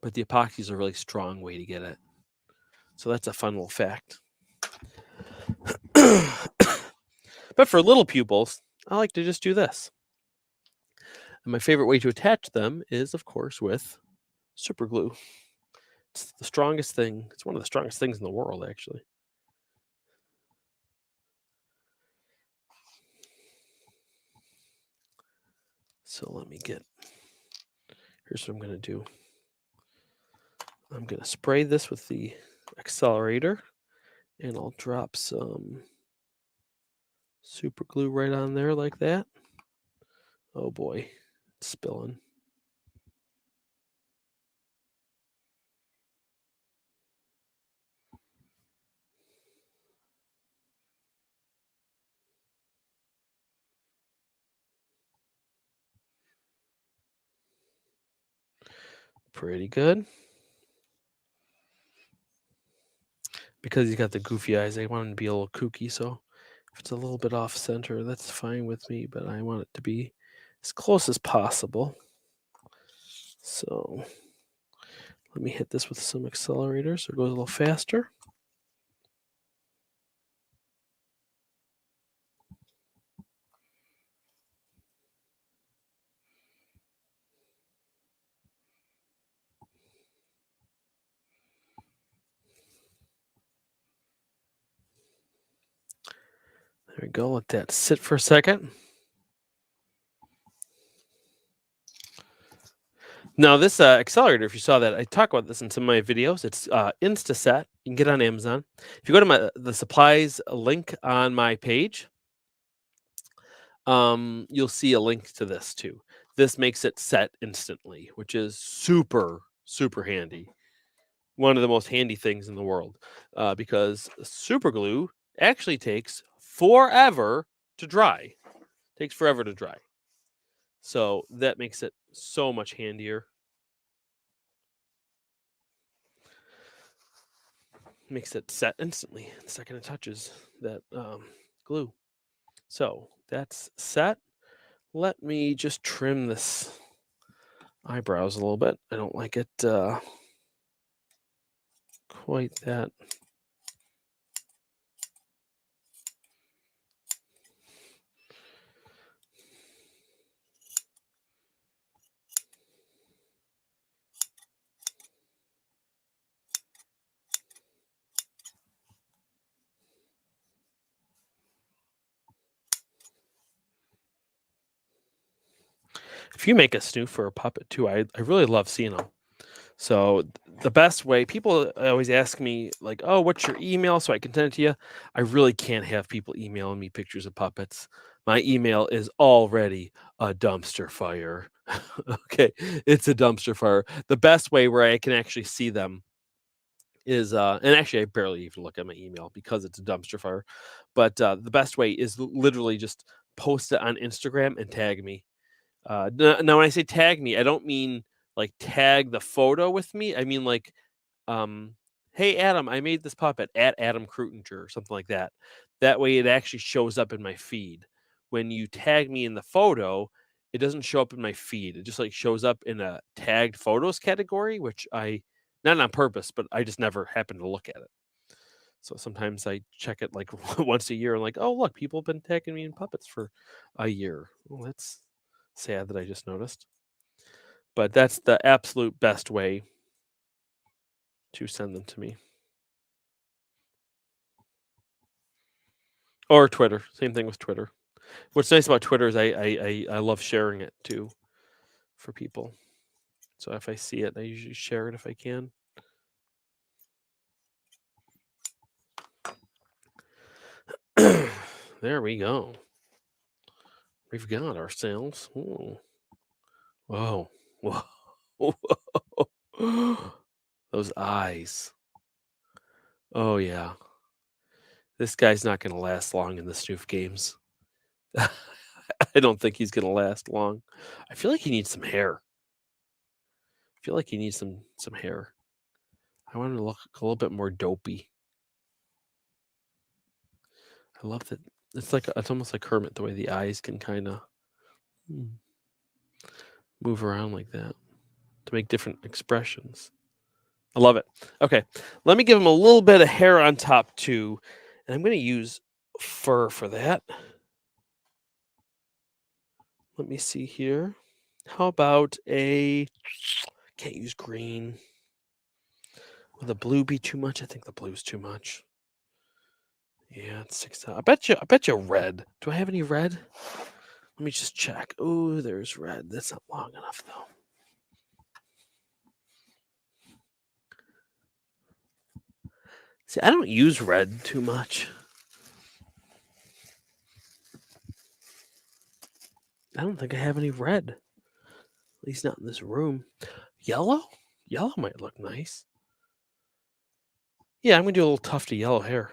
but the epoxy is a really strong way to get it. So that's a fun little fact. But for little pupils, I like to just do this. And my favorite way to attach them is, of course, with super glue. It's the strongest thing. It's one of the strongest things in the world, actually. So let me get, here's what I'm going to do. I'm going to spray this with the accelerator, and I'll drop some super glue right on there like that. Oh boy, it's spilling. Pretty good. Because he's got the goofy eyes, I want him to be a little kooky, so if it's a little bit off center, that's fine with me, but I want it to be as close as possible. So let me hit this with some accelerators so it goes a little faster. There we go. Let that sit for a second. Now, this accelerator, if you saw that, I talk about this in some of my videos. It's InstaSet. You can get it on Amazon. If you go to the supplies link on my page, you'll see a link to this too. This makes it set instantly, which is super, super handy. One of the most handy things in the world, because super glue actually takes forever to dry. Takes forever to dry. So that makes it so much handier. Makes it set instantly the second it touches that glue. So that's set. Let me just trim this eyebrows a little bit. I don't like it quite that. If you make a snoof for a puppet too, I really love seeing them. So the best way, people always ask me like, "Oh, what's your email so I can send it to you?" I really can't have people emailing me pictures of puppets. My email is already a dumpster fire. Okay, it's a dumpster fire. The best way where I can actually see them is and actually I barely even look at my email because it's a dumpster fire. But the best way is literally just post it on Instagram and tag me. Now when I say tag me, I don't mean like tag the photo with me. I mean like, um, "Hey Adam, I made this puppet at AdamKreutinger," or something like that. That way it actually shows up in my feed. When you tag me in the photo, it doesn't show up in my feed. It just like shows up in a tagged photos category, which I not on purpose, but I just never happen to look at it. So sometimes I check it like once a year and like, oh look, people have been tagging me in puppets for a year. Well, that's sad that I just noticed. But that's the absolute best way to send them to me. Or Twitter. Same thing with Twitter. What's nice about Twitter is I love sharing it too for people. So if I see it, I usually share it if I can. There we go. We've got ourselves. Ooh. Whoa. Whoa. Those eyes. Oh yeah. This guy's not gonna last long in the snoof games. I don't think he's gonna last long. I feel like he needs some hair. I feel like he needs some hair. I want him to look a little bit more dopey. I love that. It's almost like Kermit the way the eyes can kind of move around like that to make different expressions. I love it. Okay, let me give him a little bit of hair on top too, and I'm going to use fur for that. Let me see here. How about a? Can't use green. Will the blue be too much? I think the blue's too much. Yeah, it's 6. I bet you red. Do I have any red? Let me just check. Oh, there's red. That's not long enough though. See, I don't use red too much. I don't think I have any red. At least not in this room. Yellow? Yellow might look nice. Yeah, I'm gonna do a little tuft of yellow hair.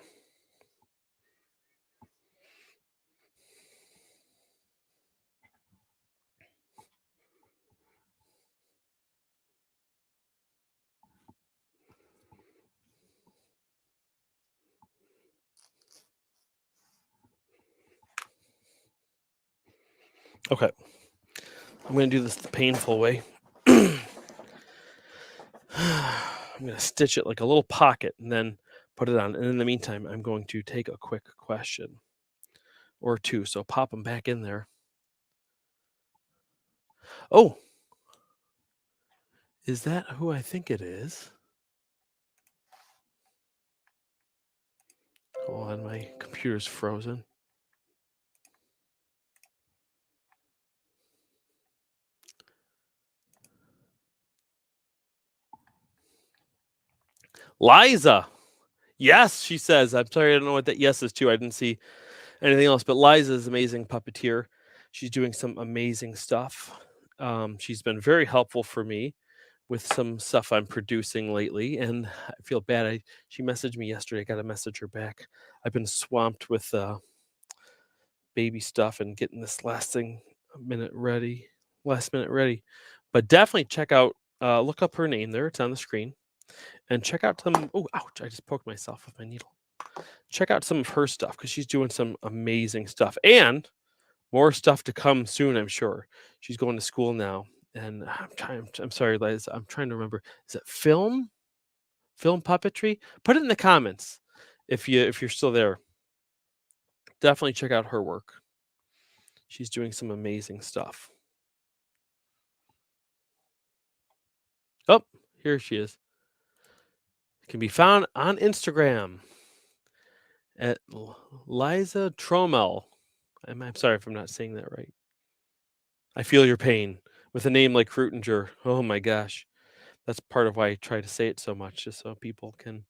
Okay. I'm gonna do this the painful way. I'm gonna stitch it like a little pocket and then put it on. And in the meantime, I'm going to take a quick question or two. So pop them back in there. Oh, is that who I think it is? Hold on, my computer's frozen. Liza. Yes, she says. I'm sorry, I don't know what that yes is to. I didn't see anything else. But Liza is an amazing puppeteer. She's doing some amazing stuff. She's been very helpful for me with some stuff I'm producing lately, and I feel bad. She messaged me yesterday. I got to message her back. I've been swamped with baby stuff and getting this last minute ready. But definitely check out. Look up her name there. It's on the screen, and check out some. Oh, ouch! I just poked myself with my needle. Check out some of her stuff because she's doing some amazing stuff and more stuff to come soon. I'm sure she's going to school now, and I'm sorry, Liz. I'm trying to remember. Is it film puppetry? Put it in the comments if you're still there. Definitely check out her work. She's doing some amazing stuff. Oh, here she is. Can be found on Instagram at Liza Tromel. I'm sorry if I'm not saying that right. I feel your pain with a name like Kreutinger. Oh my gosh. That's part of why I try to say it so much, just so people can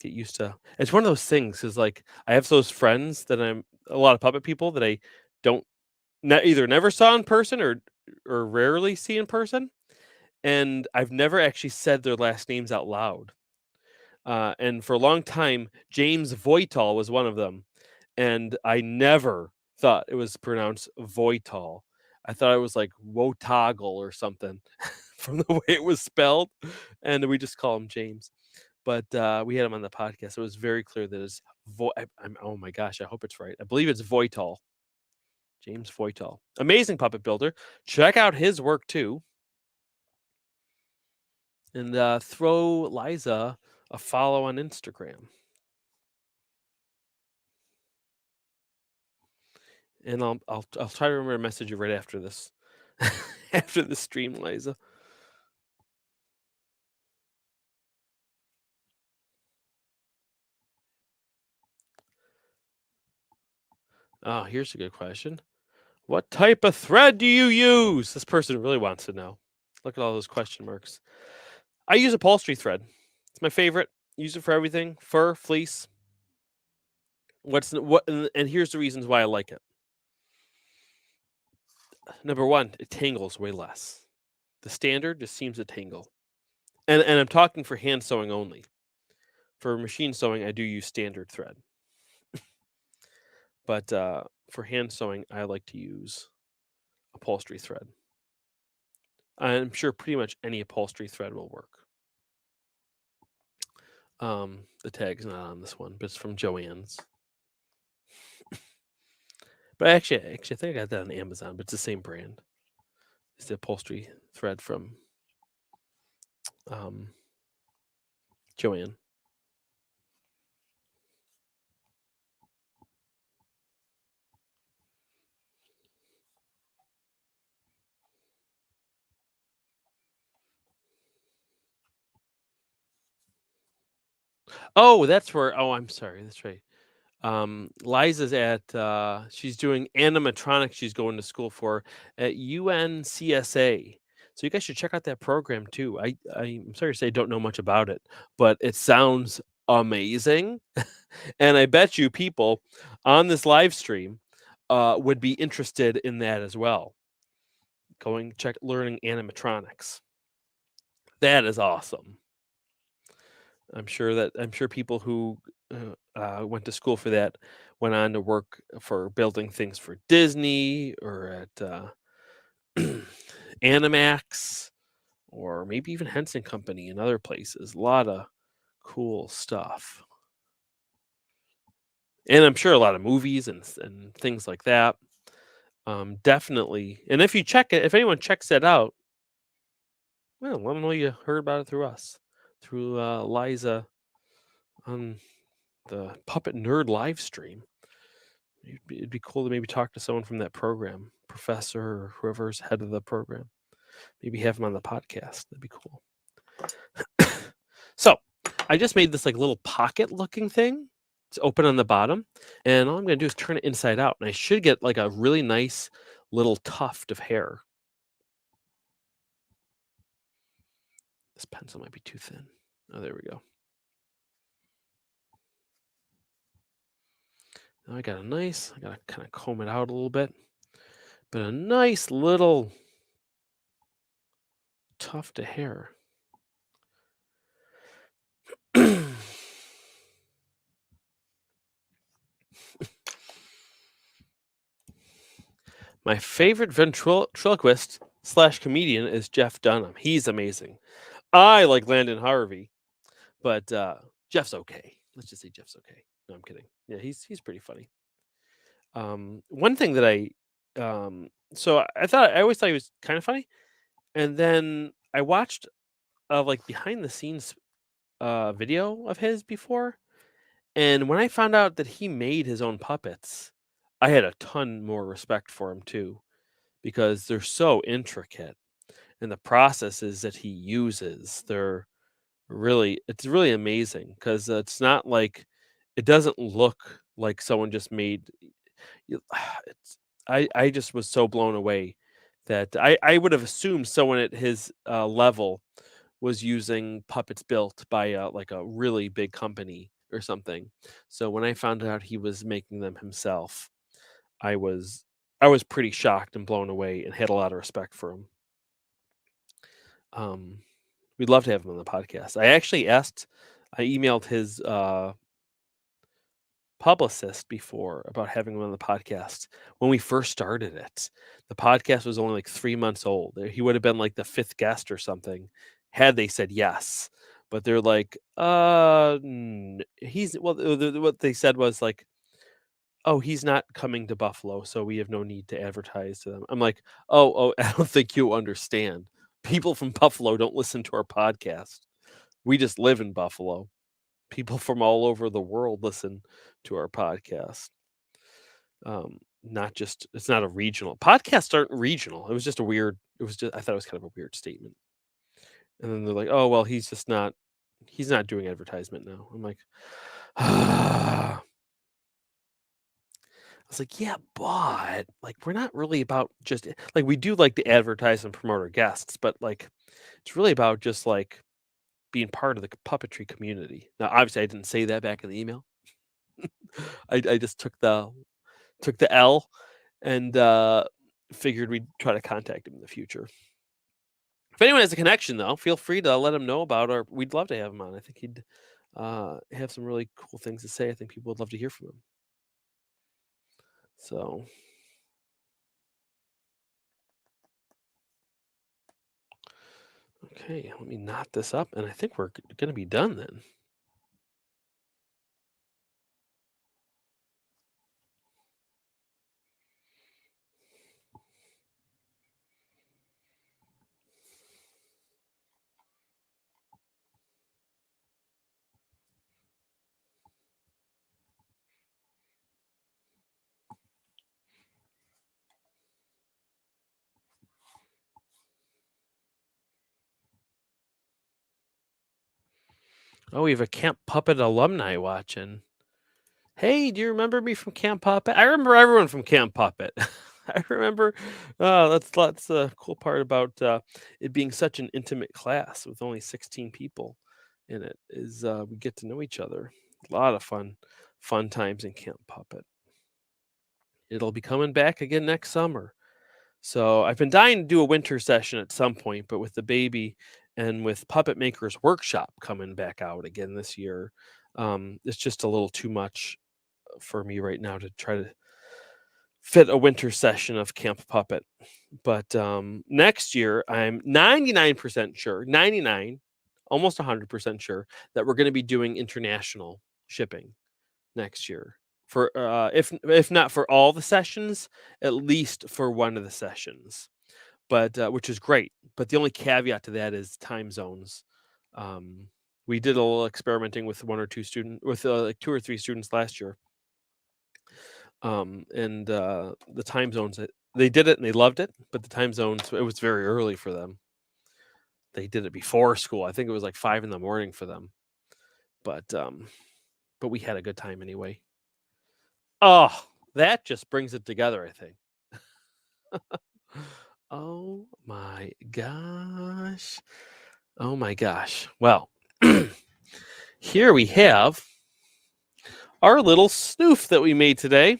get used to. It's one of those things. Is like I have those friends that I'm a lot of puppet people that I don't either never saw in person or rarely see in person, and I've never actually said their last names out loud. And for a long time, James Voital was one of them, and I never thought it was pronounced Voital. I thought it was like Wotoggle or something from the way it was spelled, and we just call him James. But we had him on the podcast. So it was very clear that it's I'm oh my gosh, I hope it's right. I believe it's Voital. James Voital. Amazing puppet builder. Check out his work too. And throw Liza a follow on Instagram. And I'll try to remember to message you right after this. After the stream, Liza. Oh, here's a good question. What type of thread do you use? This person really wants to know. Look at all those question marks. I use upholstery thread. It's my favorite. Use it for everything. Fur, fleece. And here's the reasons why I like it. Number one, it tangles way less. The standard just seems to tangle. And I'm talking for hand sewing only. For machine sewing, I do use standard thread. But for hand sewing, I like to use upholstery thread. I'm sure pretty much any upholstery thread will work. The tag's not on this one, but it's from Joann's. But actually, I think I got that on Amazon, but it's the same brand. It's the upholstery thread from Joann. Oh, that's where. Oh, I'm sorry. That's right. Liza's at. She's doing animatronics. She's going to school for at UNCSA. So you guys should check out that program too. I'm sorry to say I don't know much about it, but it sounds amazing, and I bet you people on this live stream would be interested in that as well. Learning animatronics. That is awesome. I'm sure people who went to school for that went on to work for building things for Disney or at Animax or maybe even Henson Company and other places. A lot of cool stuff. And I'm sure a lot of movies and things like that. Definitely. And if you check it, if anyone checks that out, well, let them know you heard about it through us, through Liza on the Puppet Nerd live stream. It'd be cool to maybe talk to someone from that program, professor or whoever's head of the program. Maybe have them on the podcast. That'd be cool. So I just made this like little pocket looking thing. It's open on the bottom. And all I'm going to do is turn it inside out. And I should get like a really nice little tuft of hair. This pencil might be too thin. Oh, there we go. Now I got to kind of comb it out a little bit. But a nice little tuft of hair. My favorite ventriloquist / comedian is Jeff Dunham. He's amazing. I like Landon Harvey, but Jeff's okay. Let's just say Jeff's okay. No, I'm kidding. Yeah, he's pretty funny. One thing that I always thought he was kind of funny, and then I watched like behind the scenes video of his before, and when I found out that he made his own puppets, I had a ton more respect for him too, because they're so intricate, and the processes that he uses, it's really amazing because it's not like it doesn't look like someone just made. I just was so blown away that I would have assumed someone at his level was using puppets built by like a really big company or something. So when I found out he was making them himself, I was I was pretty shocked and blown away and had a lot of respect for him. Um, we'd love to have him on the podcast. I emailed his publicist before about having him on the podcast when we first started it. The podcast was only like 3 months old. He would have been like the fifth guest or something had they said yes. But they're like, he's well. What they said was like, oh, he's not coming to Buffalo, so we have no need to advertise to them. I'm like, oh, I don't think you understand. People from Buffalo don't listen to our podcast. We just live in Buffalo. People from all over the world listen to our podcast. Not just it's not a regional podcasts aren't regional. It was just a weird. It was just I thought it was kind of a weird statement. And then they're like, oh well, he's not doing advertisement now. I'm like, I was like, yeah, but like we're not really about just like we do like to advertise and promote our guests, but like it's really about just like being part of the puppetry community. Now, obviously, I didn't say that back in the email. I just took the L and figured we'd try to contact him in the future. If anyone has a connection, though, feel free to let him know about our. We'd love to have him on. I think he'd have some really cool things to say. I think people would love to hear from him. So, okay, let me knot this up, and I think we're going to be done then. Oh, we have a Camp Puppet alumni watching. Hey, do you remember me from Camp Puppet? I remember everyone from Camp Puppet. I remember that's the cool part about it being such an intimate class with only 16 people in it is we get to know each other. A lot of fun times in Camp Puppet. It'll be coming back again next summer. So I've been dying to do a winter session at some point, but with the baby and with Puppet Makers Workshop coming back out again this year, it's just a little too much for me right now to try to fit a winter session of Camp Puppet. But next year, I'm 99% sure, 99, almost 100% sure that we're going to be doing international shipping next year. For if not for all the sessions, at least for one of the sessions. But which is great. But the only caveat to that is time zones. We did a little experimenting with like 2 or 3 students last year. And the time zones they did it and they loved it, but the time zones it was very early for them. They did it before school. I think it was like 5 in the morning for them. But we had a good time anyway. Oh, that just brings it together, I think. Oh my gosh. Oh my gosh. Well, here we have our little snoof that we made today.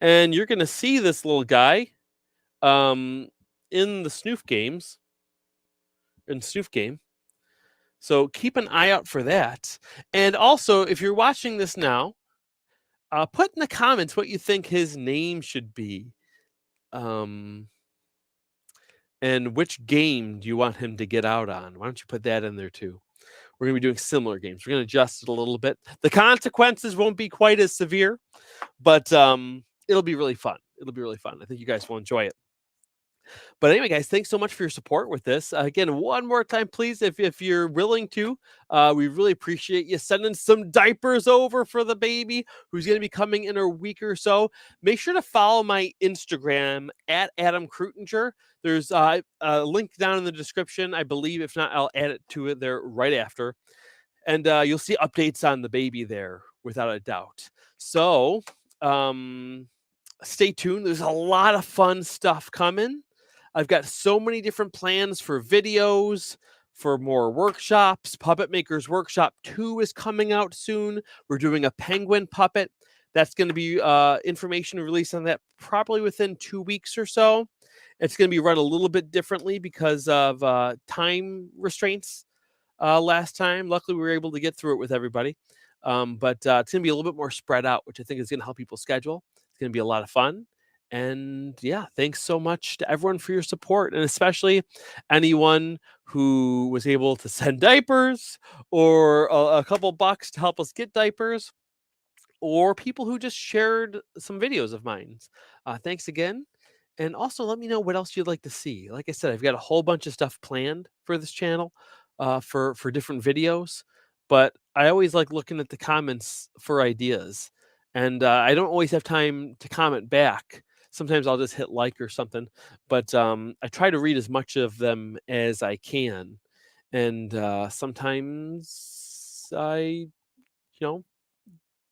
And you're going to see this little guy in the snoof games. In snoof game. So keep an eye out for that. And also, if you're watching this now, put in the comments what you think his name should be. And which game do you want him to get out on? Why don't you put that in there too? We're going to be doing similar games. We're going to adjust it a little bit. The consequences won't be quite as severe, but it'll be really fun. It'll be really fun. I think you guys will enjoy it. But anyway, guys, thanks so much for your support with this. Again, one more time, please, if you're willing to, we really appreciate you sending some diapers over for the baby who's going to be coming in a week or so. Make sure to follow my Instagram at AdamKreutinger. There's a link down in the description, I believe. If not, I'll add it to it there right after. And you'll see updates on the baby there, without a doubt. So stay tuned. There's a lot of fun stuff coming. I've got so many different plans for videos, for more workshops. Puppet Makers Workshop 2 is coming out soon. We're doing a penguin puppet. That's going to be information released on that probably within 2 weeks or so. It's going to be run a little bit differently because of time restraints last time. Luckily, we were able to get through it with everybody. But it's going to be a little bit more spread out, which I think is going to help people schedule. It's going to be a lot of fun. And yeah, thanks so much to everyone for your support, and especially anyone who was able to send diapers or a couple bucks to help us get diapers, or people who just shared some videos of mine. Thanks again. And also let me know what else you'd like to see. Like I said, I've got a whole bunch of stuff planned for this channel for different videos, but I always like looking at the comments for ideas. And I don't always have time to comment back. Sometimes I'll just hit like or something, but I try to read as much of them as I can. And sometimes you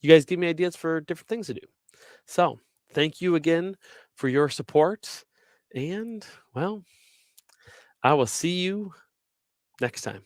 guys give me ideas for different things to do. So thank you again for your support. And well, I will see you next time.